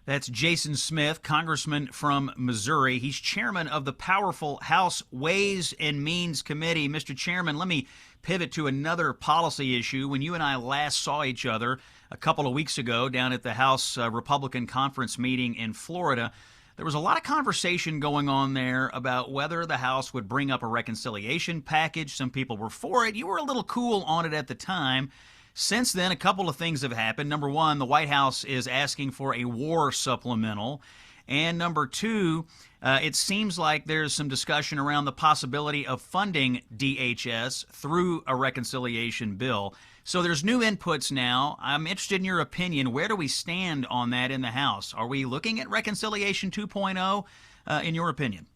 That's Jason Smith, congressman from Missouri. He's chairman of the powerful House Ways and Means Committee. Mr. Chairman, let me pivot to another policy issue. When you and I last saw each other a couple of weeks ago down at the House Republican Conference meeting in Florida, there was a lot of conversation going on there about whether the House would bring up a reconciliation package. Some people were for it. You were a little cool on it at the time. Since then, a couple of things have happened. Number one, the White House is asking for a war supplemental. And number two, it seems like there's some discussion around the possibility of funding DHS through a reconciliation bill. So there's new inputs now. I'm interested in your opinion. Where do we stand on that in the House? Are we looking at Reconciliation 2.0 in your opinion?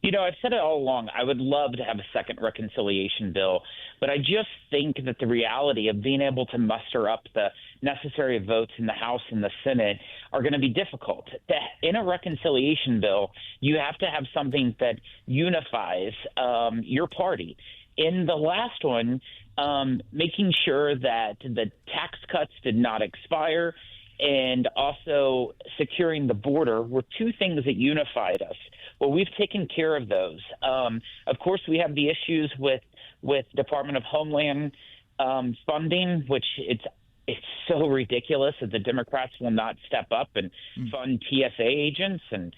You know, I've said it all along. I would love to have a second reconciliation bill, but I just think that the reality of being able to muster up the necessary votes in the House and the Senate are going to be difficult. In a reconciliation bill, you have to have something that unifies your party. In the last one, making sure that the tax cuts did not expire and also securing the border were two things that unified us. Well, we've taken care of those. Of course, we have the issues with Department of Homeland funding, which it's so ridiculous that the Democrats will not step up and fund TSA agents and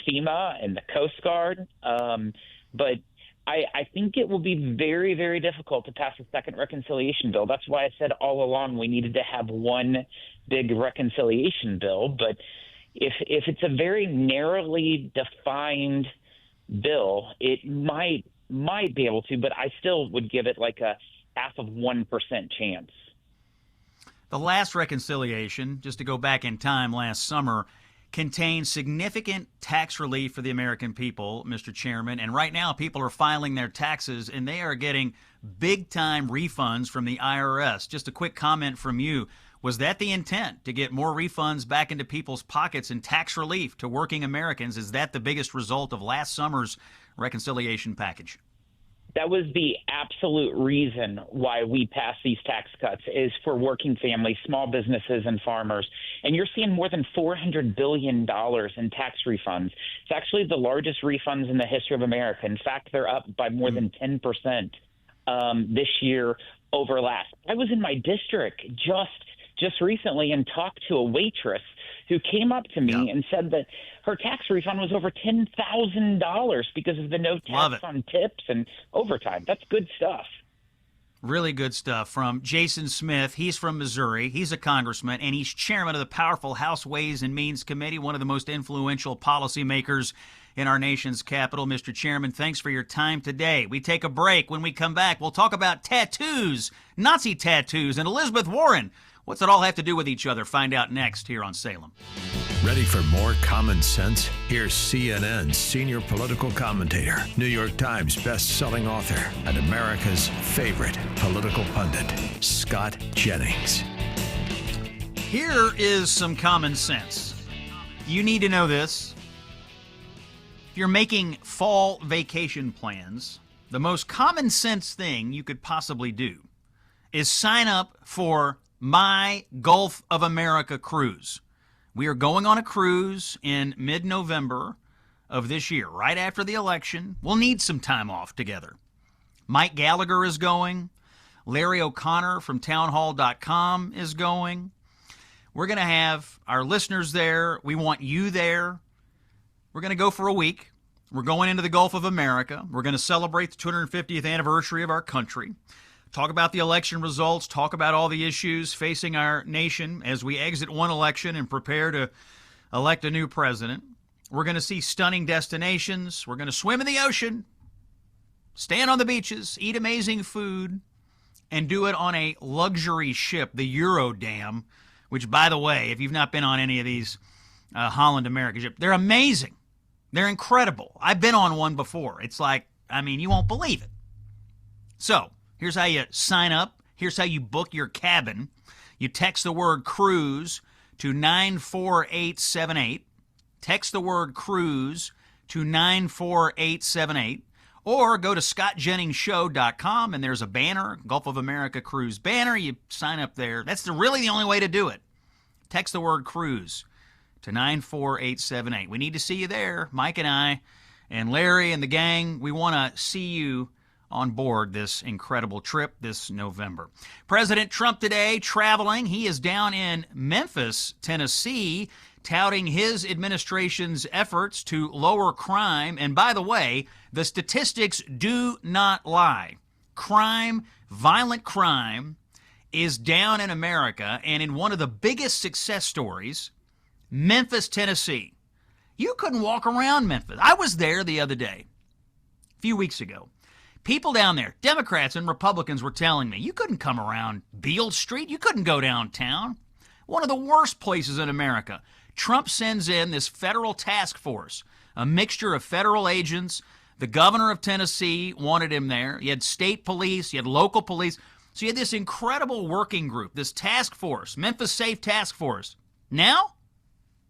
FEMA and the Coast Guard. But I think it will be very, very difficult to pass a second reconciliation bill. That's why I said all along we needed to have one big reconciliation bill. But if it's a very narrowly defined bill, it might be able to, but I still would give it like a 0.5% chance. The last reconciliation, just to go back in time last summer, contained significant tax relief for the American people, Mr. Chairman. And right now, people are filing their taxes, and they are getting big-time refunds from the IRS. Just a quick comment from you. Was that the intent, to get more refunds back into people's pockets and tax relief to working Americans? Is that the biggest result of last summer's reconciliation package? That was the absolute reason why we passed these tax cuts, is for working families, small businesses, and farmers. And you're seeing more than $400 billion in tax refunds. It's actually the largest refunds in the history of America. In fact, they're up by more than 10% this year over last. I was in my district just recently and talked to a waitress who came up to me and said that her tax refund was over $10,000 because of the no tax on tips and overtime. That's good stuff. Really good stuff from Jason Smith. He's from Missouri. He's a congressman, and he's chairman of the powerful House Ways and Means Committee, one of the most influential policymakers in our nation's capital. Mr. Chairman, thanks for your time today. We take a break. When we come back, we'll talk about tattoos, Nazi tattoos, and Elizabeth Warren. What's it all have to do with each other? Find out next here on Salem. Ready for more common sense? Here's CNN's senior political commentator, New York Times best-selling author, and America's favorite political pundit, Scott Jennings. Here is some common sense. You need to know this. If you're making fall vacation plans, the most common sense thing you could possibly do is sign up for My Gulf of America cruise. We are going on a cruise in mid-November of this year, right after the election. We'll need some time off together. Mike Gallagher is going. Larry O'Connor from townhall.com is going. We're going to have our listeners there. We want you there. We're going to go for a week. We're going into the Gulf of America. We're going to celebrate the 250th anniversary of our country. Talk about the election results, talk about all the issues facing our nation as we exit one election and prepare to elect a new president. We're going to see stunning destinations. We're going to swim in the ocean, stand on the beaches, eat amazing food, and do it on a luxury ship, the Eurodam, which, by the way, if you've not been on any of these Holland America ships, they're amazing. They're incredible. I've been on one before. It's like, you won't believe it. So, here's how you sign up. Here's how you book your cabin. You text the word cruise to 94878. Text the word cruise to 94878. Or go to scottjenningsshow.com, and there's a banner, Gulf of America Cruise banner. You sign up there. That's really the only way to do it. Text the word cruise to 94878. We need to see you there. Mike and I and Larry and the gang, we want to see you on board this incredible trip this November. President Trump today traveling. He is down in Memphis, Tennessee, touting his administration's efforts to lower crime. And by the way, the statistics do not lie. Crime, violent crime, is down in America, and in one of the biggest success stories, Memphis, Tennessee. You couldn't walk around Memphis. I was there the other day, a few weeks ago. People down there, Democrats and Republicans, were telling me, you couldn't come around Beale Street. You couldn't go downtown. One of the worst places in America. Trump sends in this federal task force, a mixture of federal agents. The governor of Tennessee wanted him there. You had state police. You had local police. So you had this incredible working group, this task force, Memphis Safe Task Force. Now,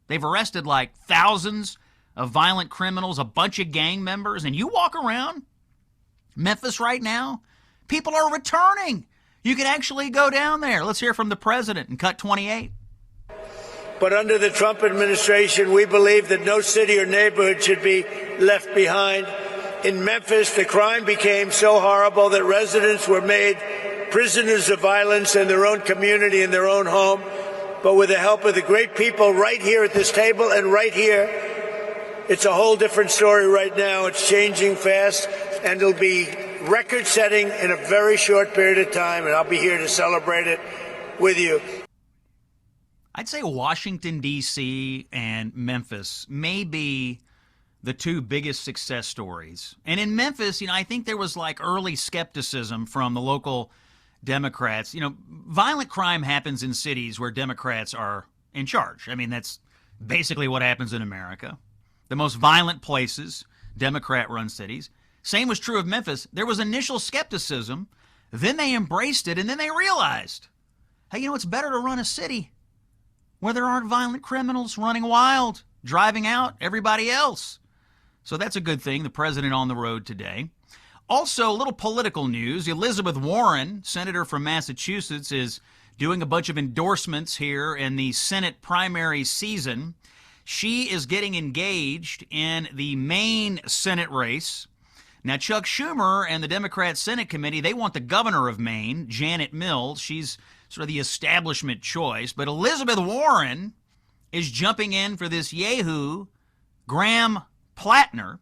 they've arrested like thousands of violent criminals, a bunch of gang members, and you walk around Memphis right now, people are returning. You can actually go down there. Let's hear from the president in cut 28. But under the Trump administration, we believe that no city or neighborhood should be left behind. In Memphis, the crime became so horrible that residents were made prisoners of violence in their own community, in their own home. But with the help of the great people right here at this table and right here, it's a whole different story right now. It's changing fast, and it'll be record-setting in a very short period of time, and I'll be here to celebrate it with you. I'd say Washington, D.C. and Memphis may be the two biggest success stories. And in Memphis, I think there was like early skepticism from the local Democrats. Violent crime happens in cities where Democrats are in charge. I mean, that's basically what happens in America. The most violent places, Democrat-run cities. Same was true of Memphis. There was initial skepticism. Then they embraced it, and then they realized, hey, it's better to run a city where there aren't violent criminals running wild, driving out everybody else. So that's a good thing, the president on the road today. Also, a little political news. Elizabeth Warren, senator from Massachusetts, is doing a bunch of endorsements here in the Senate primary season. She is getting engaged in the Maine Senate race. Now, Chuck Schumer and the Democrat Senate Committee, they want the governor of Maine, Janet Mills. She's sort of the establishment choice. But Elizabeth Warren is jumping in for this yahoo, Graham Plattner.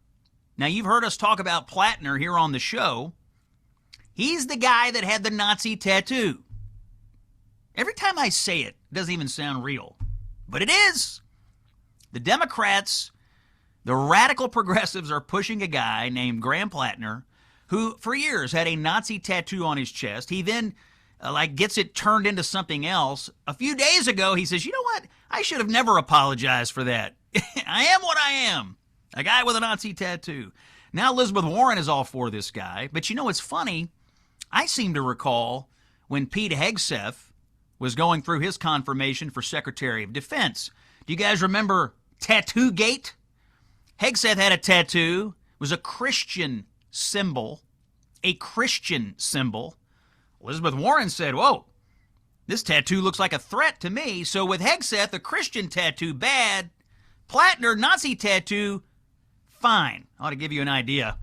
Now, you've heard us talk about Plattner here on the show. He's the guy that had the Nazi tattoo. Every time I say it, it doesn't even sound real. But it is. The Democrats, the radical progressives, are pushing a guy named Graham Plattner who, for years, had a Nazi tattoo on his chest. He then, gets it turned into something else. A few days ago, he says, you know what? I should have never apologized for that. I am what I am. A guy with a Nazi tattoo. Now Elizabeth Warren is all for this guy. But it's funny. I seem to recall when Pete Hegseth was going through his confirmation for Secretary of Defense. Do you guys remember Tattoo Gate? Hegseth had a tattoo. It was a Christian symbol. A Christian symbol. Elizabeth Warren said, whoa, this tattoo looks like a threat to me. So with Hegseth, a Christian tattoo, bad. Plattner, Nazi tattoo, fine. I ought to give you an idea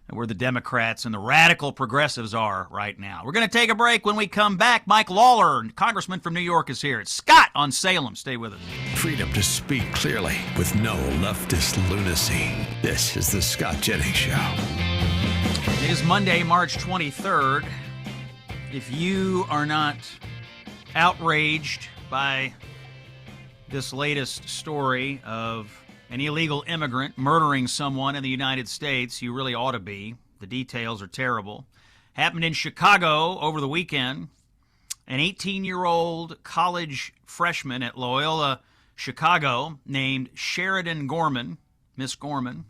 of where the Democrats and the radical progressives are right now. We're going to take a break. When we come back, Mike Lawler, congressman from New York, is here. It's Scott on Salem. Stay with us. Freedom to speak clearly with no leftist lunacy. This is the Scott Jennings Show. It is Monday, March 23rd. If you are not outraged by this latest story of an illegal immigrant murdering someone in the United States, you really ought to be. The details are terrible. Happened in Chicago over the weekend. An 18-year-old college freshman at Loyola, Chicago, named Sheridan Gorman, Miss Gorman,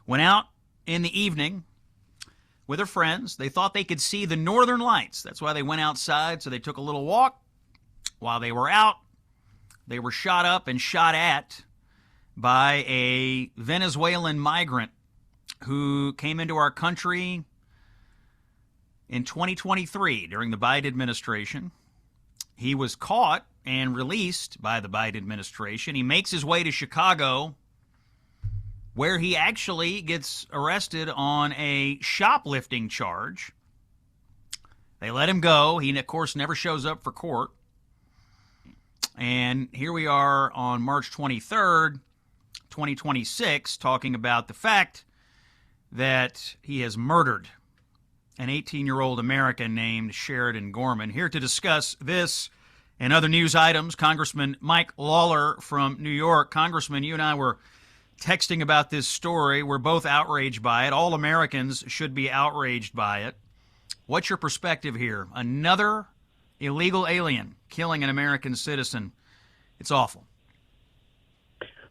went out in the evening with her friends. They thought they could see the northern lights. That's why they went outside, so they took a little walk. While they were out, they were shot up and shot at by a Venezuelan migrant who came into our country in 2023 during the Biden administration. He was caught and released by the Biden administration. He makes his way to Chicago, where he actually gets arrested on a shoplifting charge. They let him go. He, of course, never shows up for court. And here we are on March 23rd, 2026, talking about the fact that he has murdered an 18-year-old American named Sheridan Gorman. Here to discuss this and other news items, Congressman Mike Lawler from New York. Congressman, you and I were texting about this story. We're both outraged by it. All Americans should be outraged by it. What's your perspective here? Another illegal alien killing an American citizen. It's awful.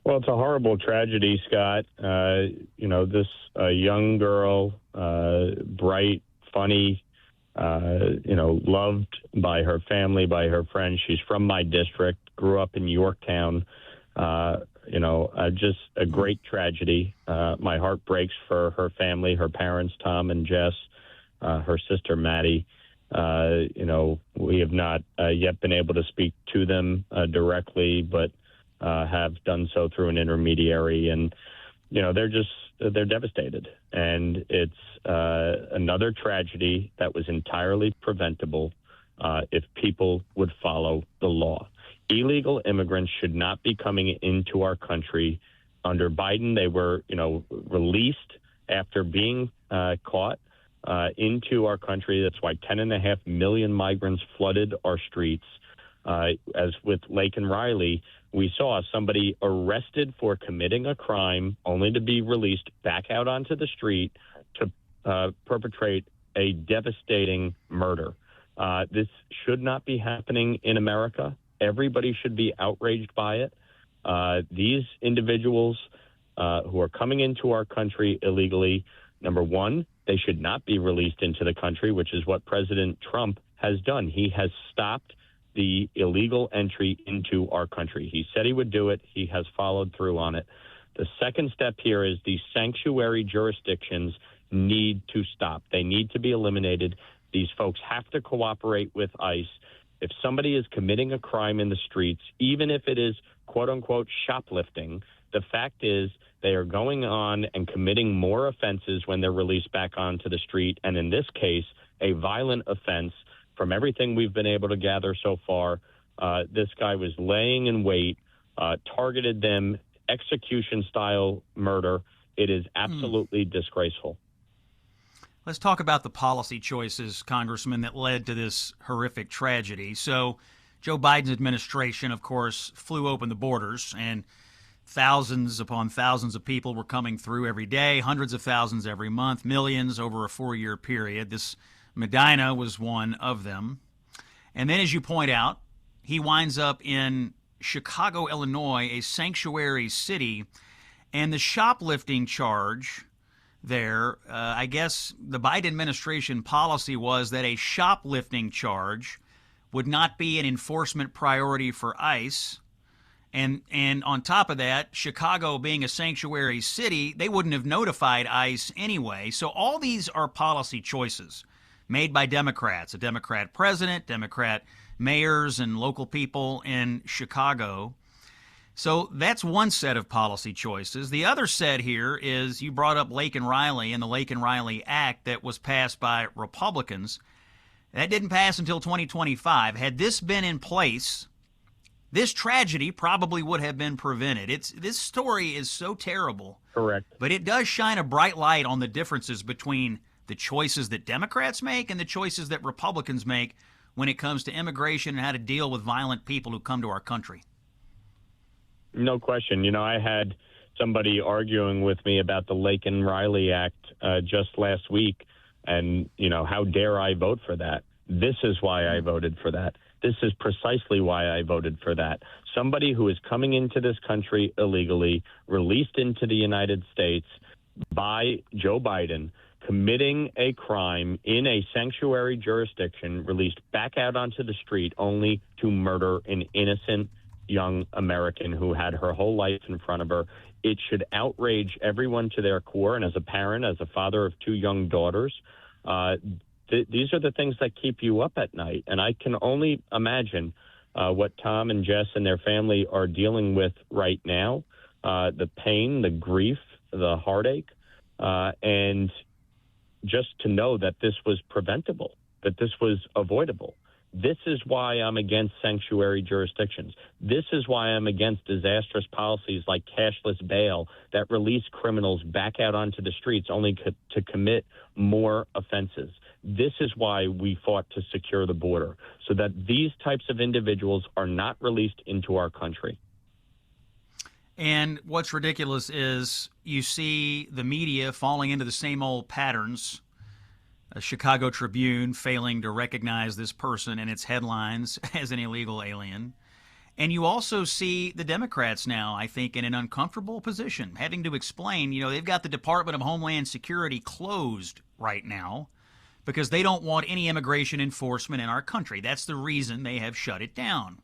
Well, it's a horrible tragedy, Scott. This young girl, bright, funny, loved by her family, by her friends. She's from my district, grew up in Yorktown. Just a great tragedy. My heart breaks for her family, her parents, Tom and Jess, her sister, Maddie. We have not yet been able to speak to them directly, but have done so through an intermediary. And, they're devastated. And it's another tragedy that was entirely preventable if people would follow the law. Illegal immigrants should not be coming into our country. Under Biden, they were, released after being caught into our country. That's why 10.5 million migrants flooded our streets. As with Lake and Riley, we saw somebody arrested for committing a crime only to be released back out onto the street to perpetrate a devastating murder. This should not be happening in America. Everybody should be outraged by it. These individuals who are coming into our country illegally, number one, they should not be released into the country, which is what President Trump has done. He has stopped the illegal entry into our country. He said he would do it. He has followed through on it. The second step here is these sanctuary jurisdictions need to stop. They need to be eliminated. These folks have to cooperate with ICE. If somebody is committing a crime in the streets, even if it is quote unquote shoplifting, the fact is they are going on and committing more offenses when they're released back onto the street. And in this case, a violent offense. From everything we've been able to gather so far, this guy was laying in wait, targeted them, execution-style murder. It is absolutely disgraceful. Let's talk about the policy choices, Congressman, that led to this horrific tragedy. So Joe Biden's administration, of course, flew open the borders, and thousands upon thousands of people were coming through every day, hundreds of thousands every month, millions over a 4-year period. This Medina was one of them. And then, as you point out, he winds up in Chicago, Illinois, a sanctuary city. And the shoplifting charge there, I guess the Biden administration policy was that a shoplifting charge would not be an enforcement priority for ICE. And on top of that, Chicago being a sanctuary city, they wouldn't have notified ICE anyway. So all these are policy choices made by Democrats, a Democrat president, Democrat mayors, and local people in Chicago. So that's one set of policy choices. The other set here is, you brought up Lake and Riley and the Lake and Riley Act that was passed by Republicans. That didn't pass until 2025. Had this been in place, this tragedy probably would have been prevented. This story is so terrible. Correct. But it does shine a bright light on the differences between the choices that Democrats make and the choices that Republicans make when it comes to immigration and how to deal with violent people who come to our country. No question. I had somebody arguing with me about the Lake and Riley Act just last week, and, how dare I vote for that? This is why I voted for that. This is precisely why I voted for that. Somebody who is coming into this country illegally, released into the United States by Joe Biden, committing a crime in a sanctuary jurisdiction, released back out onto the street only to murder an innocent young American who had her whole life in front of her. It should outrage everyone to their core. And as a parent, as a father of two young daughters, these are the things that keep you up at night. And I can only imagine what Tom and Jess and their family are dealing with right now, the pain, the grief, the heartache, and just to know that this was preventable, that this was avoidable. This is why I'm against sanctuary jurisdictions. This is why I'm against disastrous policies like cashless bail that release criminals back out onto the streets only to commit more offenses. This is why we fought to secure the border, so that these types of individuals are not released into our country. And what's ridiculous is you see the media falling into the same old patterns. A Chicago Tribune failing to recognize this person in its headlines as an illegal alien. And you also see the Democrats now, I think, in an uncomfortable position, having to explain, they've got the Department of Homeland Security closed right now because they don't want any immigration enforcement in our country. That's the reason they have shut it down.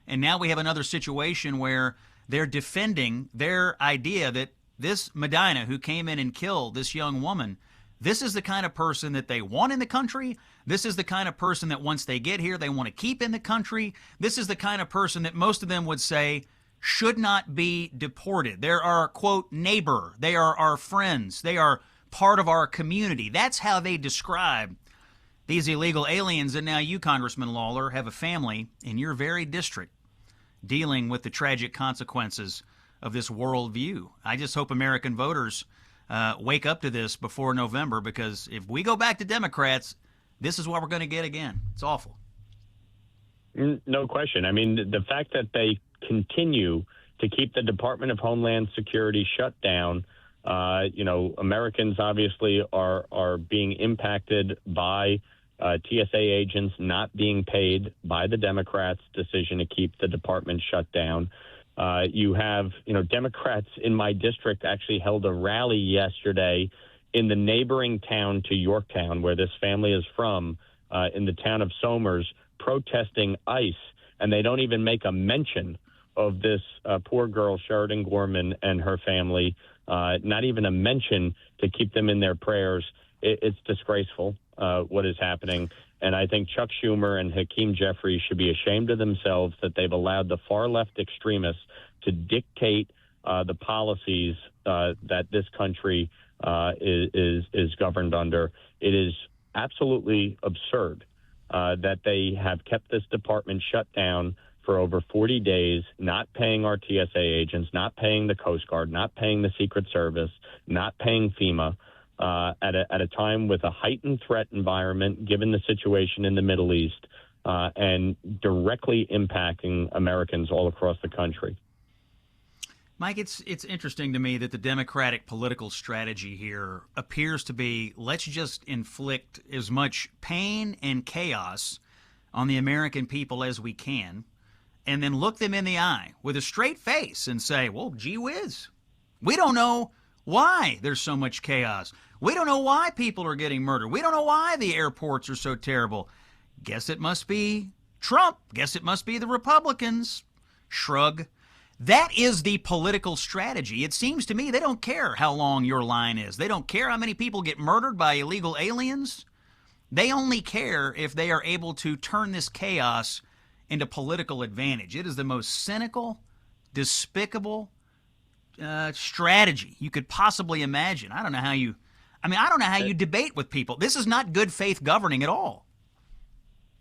And now we have another situation where they're defending their idea that this Medina, who came in and killed this young woman, this is the kind of person that they want in the country. This is the kind of person that once they get here, they want to keep in the country. This is the kind of person that most of them would say should not be deported. They're our, quote, neighbor. They are our friends. They are part of our community. That's how they describe these illegal aliens. And now you, Congressman Lawler, have a family in your very district dealing with the tragic consequences of this worldview. I just hope American voters wake up to this before November, because if we go back to Democrats, this is what we're going to get again. It's awful. No question. I mean, the fact that they continue to keep the Department of Homeland Security shut down, Americans obviously are being impacted by TSA agents not being paid by the Democrats' decision to keep the department shut down. You have, Democrats in my district actually held a rally yesterday in the neighboring town to Yorktown, where this family is from, in the town of Somers, protesting ICE. And they don't even make a mention of this poor girl, Sheridan Gorman, and her family, not even a mention to keep them in their prayers. It's disgraceful what is happening. And I think Chuck Schumer and Hakeem Jeffries should be ashamed of themselves that they've allowed the far-left extremists to dictate the policies that this country is governed under. It is absolutely absurd that they have kept this department shut down for over 40 days, not paying our TSA agents, not paying the Coast Guard, not paying the Secret Service, not paying FEMA. At a time with a heightened threat environment, given the situation in the Middle East, and directly impacting Americans all across the country. Mike, it's interesting to me that the Democratic political strategy here appears to be, let's just inflict as much pain and chaos on the American people as we can, and then look them in the eye with a straight face and say, well, gee whiz, we don't know why there's so much chaos. We don't know why people are getting murdered. We don't know why the airports are so terrible. Guess it must be Trump. Guess it must be the Republicans. Shrug. That is the political strategy. It seems to me they don't care how long your line is. They don't care how many people get murdered by illegal aliens. They only care if they are able to turn this chaos into political advantage. It is the most cynical, despicable strategy you could possibly imagine. I don't know how you debate with people. This is not good faith governing at all.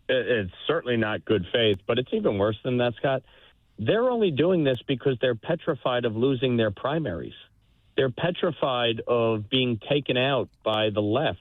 It's certainly not good faith, but it's even worse than that, Scott. They're only doing this because they're petrified of losing their primaries. They're petrified of being taken out by the left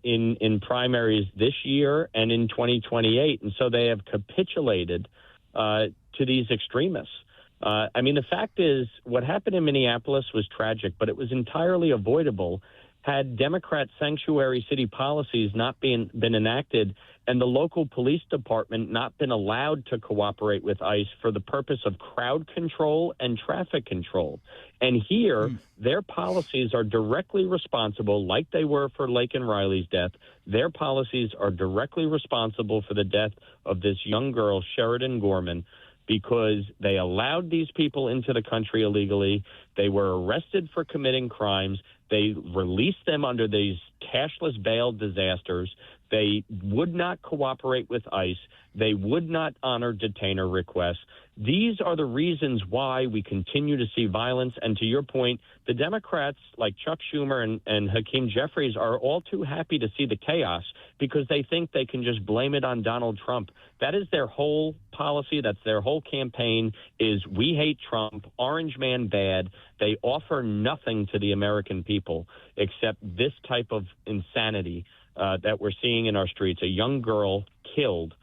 in primaries this year and in 2028. And so they have capitulated to these extremists. The fact is, what happened in Minneapolis was tragic, but it was entirely avoidable had Democrat sanctuary city policies not been enacted and the local police department not been allowed to cooperate with ICE for the purpose of crowd control and traffic control. And here, their policies are directly responsible, like they were for Laken Riley's death. Their policies are directly responsible for the death of this young girl, Sheridan Gorman, because they allowed these people into the country illegally. They were arrested for committing crimes. They released them under these cashless bail disasters. They would not cooperate with ICE. They would not honor detainer requests. These are the reasons why we continue to see violence. And to your point, the Democrats like Chuck Schumer and Hakeem Jeffries are all too happy to see the chaos because they think they can just blame it on Donald Trump. That is their whole policy. That's their whole campaign is we hate Trump, orange man bad. They offer nothing to the American people except this type of insanity that we're seeing in our streets. A young girl killed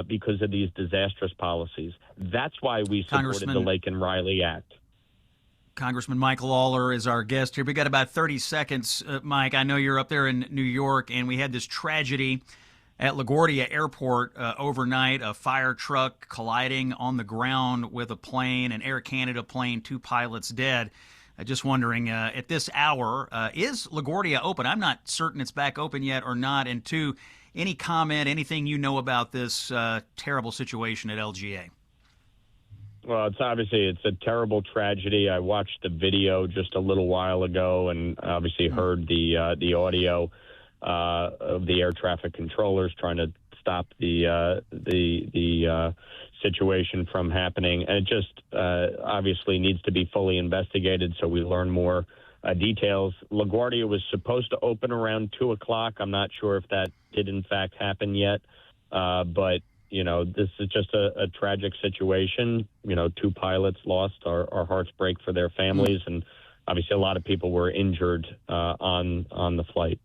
because of these disastrous policies. That's why we supported the Lake and Riley Act. Congressman Michael Lawler is our guest here. We got about 30 seconds, Mike. I know you're up there in New York, and we had this tragedy at LaGuardia Airport overnight, a fire truck colliding on the ground with a plane, an Air Canada plane, 2 pilots dead. Just wondering, at this hour, is LaGuardia open? I'm not certain it's back open yet or not. And 2, any comment, anything you know about this terrible situation at LGA? Well, it's a terrible tragedy. I watched the video just a little while ago and obviously heard the audio of the air traffic controllers trying to stop the situation from happening. And it just obviously needs to be fully investigated so we learn more details. LaGuardia was supposed to open around 2 o'clock. I'm not sure if that did in fact happen yet. But, this is just a tragic situation. 2 pilots lost. Our hearts break for their families. And obviously a lot of people were injured on the flight.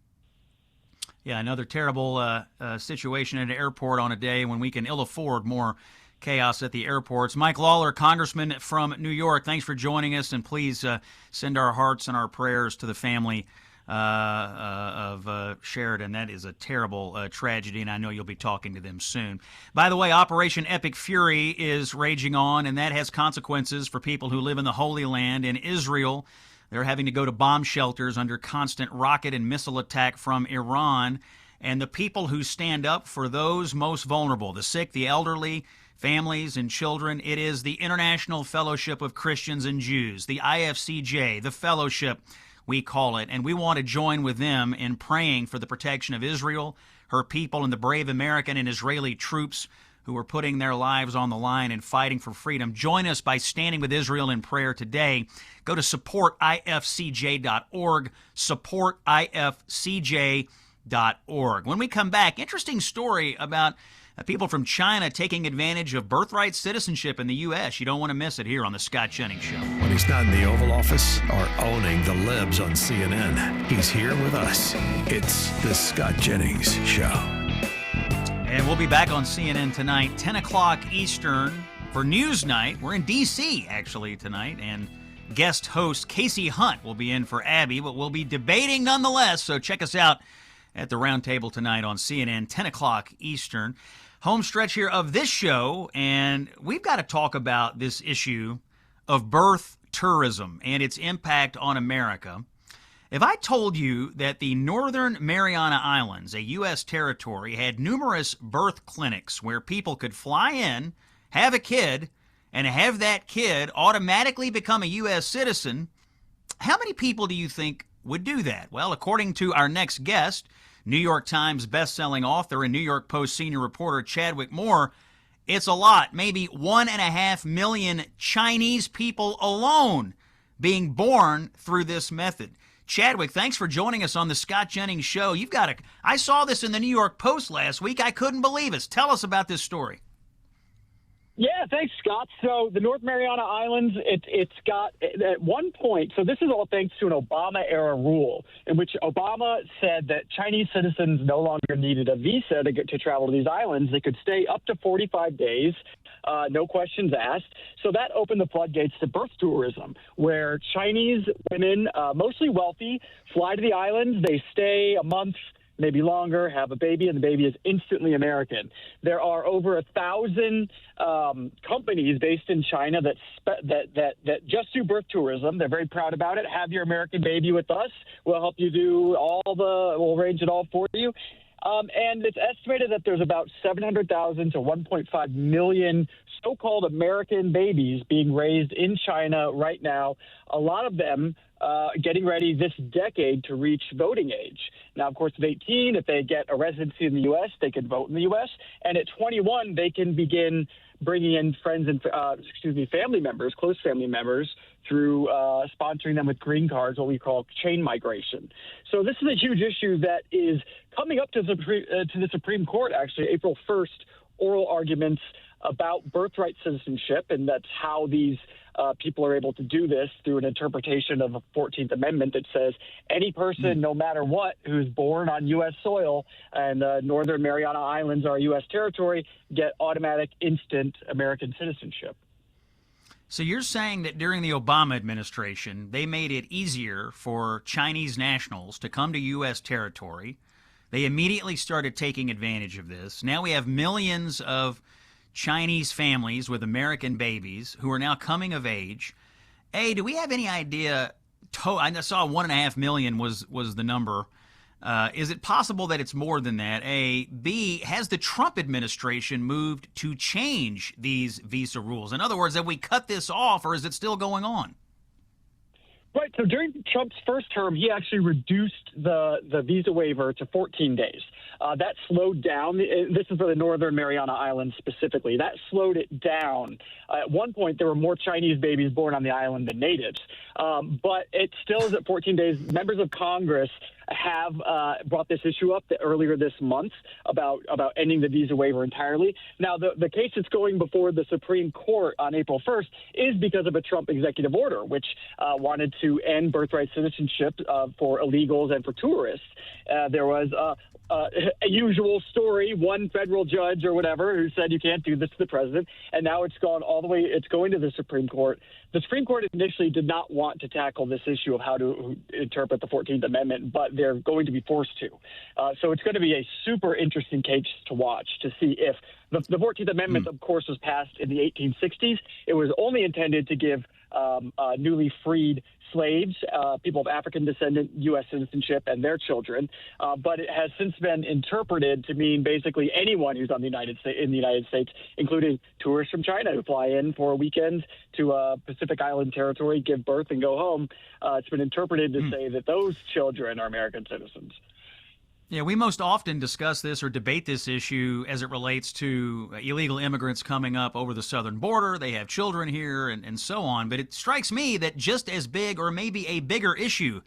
Yeah, another terrible situation at an airport on a day when we can ill afford more chaos at the airports. Mike Lawler, Congressman from New York, thanks for joining us, and please send our hearts and our prayers to the family of Sheridan. That is a terrible tragedy, and I know you'll be talking to them soon. By the way, Operation Epic Fury is raging on, and that has consequences for people who live in the Holy Land. In Israel, they're having to go to bomb shelters under constant rocket and missile attack from Iran. And the people who stand up for those most vulnerable, the sick, the elderly, families and children, it is the International Fellowship of Christians and Jews, the IFCJ, the fellowship we call it. And we want to join with them in praying for the protection of Israel, her people, and the brave American and Israeli troops who are putting their lives on the line and fighting for freedom. Join us by standing with Israel in prayer today. Go to supportifcj.org, supportifcj.org. When we come back, interesting story about people from China taking advantage of birthright citizenship in the U.S. You don't want to miss it here on The Scott Jennings Show. When he's not in the Oval Office or owning the libs on CNN, he's here with us. It's The Scott Jennings Show. And we'll be back on CNN tonight, 10 o'clock Eastern for News Night. We're in D.C. actually tonight, and guest host Casey Hunt will be in for Abby, but we'll be debating nonetheless, so check us out at the roundtable tonight on CNN, 10 o'clock Eastern. Home stretch here of this show, and we've got to talk about this issue of birth tourism and its impact on America. If I told you that the Northern Mariana Islands, a U.S. territory, had numerous birth clinics where people could fly in, have a kid, and have that kid automatically become a U.S. citizen, how many people do you think would do that? Well, according to our next guest, New York Times best-selling author and New York Post senior reporter Chadwick Moore, it's a lot, maybe 1.5 million Chinese people alone being born through this method. Chadwick, thanks for joining us on the Scott Jennings Show. I saw this in the New York Post last week. I couldn't believe it. Tell us about this story. Yeah, thanks, Scott. So the North Mariana Islands, it's got at one point, so this is all thanks to an Obama-era rule in which Obama said that Chinese citizens no longer needed a visa to travel to these islands. They could stay up to 45 days. No questions asked. So that opened the floodgates to birth tourism, where Chinese women, mostly wealthy, fly to the islands. They stay a month, maybe longer, have a baby, and the baby is instantly American. There are over 1,000 companies based in China that just do birth tourism. They're very proud about it. Have your American baby with us. We'll help you we'll arrange it all for you. And it's estimated that there's about 700,000 to 1.5 million so-called American babies being raised in China right now, a lot of them getting ready this decade to reach voting age. Now, of course, at 18, if they get a residency in the U.S., they can vote in the U.S. And at 21, they can begin bringing in friends and family members, close family members, through sponsoring them with green cards, what we call chain migration. So this is a huge issue that is coming up to the Supreme Court, actually, April 1st, oral arguments about birthright citizenship, and that's how these people are able to do this through an interpretation of the 14th Amendment that says any person, no matter what, who's born on U.S. soil and Northern Mariana Islands are U.S. territory, get automatic instant American citizenship. So you're saying that during the Obama administration, they made it easier for Chinese nationals to come to U.S. territory. They immediately started taking advantage of this. Now we have millions of Chinese families with American babies who are now coming of age. A, do we have any idea? I saw 1.5 million was the number. Is it possible that it's more than that? A, B, has the Trump administration moved to change these visa rules? In other words, have we cut this off, or is it still going on? Right. So during Trump's first term, he actually reduced the visa waiver to 14 days. That slowed down. This is for the Northern Mariana Islands specifically. That slowed it down. At one point, there were more Chinese babies born on the island than natives. But it still is at 14 days. Members of Congress have brought this issue up earlier this month about ending the visa waiver entirely. Now, the case that's going before the Supreme Court on April 1st is because of a Trump executive order, which wanted to end birthright citizenship for illegals and for tourists. There was a usual story, one federal judge or whatever who said you can't do this to the president, and now it's gone all the way, it's going to the Supreme Court. The Supreme Court initially did not want to tackle this issue of how to interpret the 14th Amendment, but they're going to be forced to. So it's going to be a super interesting case to watch to see if the 14th Amendment, of course, was passed in the 1860s. It was only intended to give newly freed slaves, people of African descendant, U.S. citizenship, and their children. But it has since been interpreted to mean basically anyone who's in the United States, including tourists from China who fly in for a weekend to Pacific Island territory, give birth, and go home. It's been interpreted to say that those children are American citizens. Yeah, we most often discuss this or debate this issue as it relates to illegal immigrants coming up over the southern border. They have children here and so on. But it strikes me that just as big or maybe a bigger issue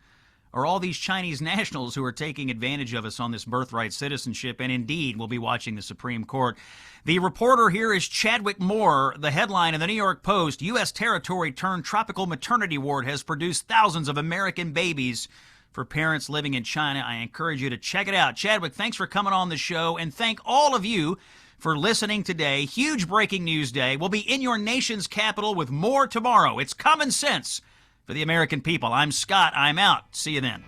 are all these Chinese nationals who are taking advantage of us on this birthright citizenship. And indeed, we'll be watching the Supreme Court. The reporter here is Chadwick Moore. The headline in the New York Post, U.S. territory turned tropical maternity ward has produced thousands of American babies for parents living in China. I encourage you to check it out. Chadwick, thanks for coming on the show, and thank all of you for listening today. Huge breaking news day. We'll be in your nation's capital with more tomorrow. It's common sense for the American people. I'm Scott. I'm out. See you then.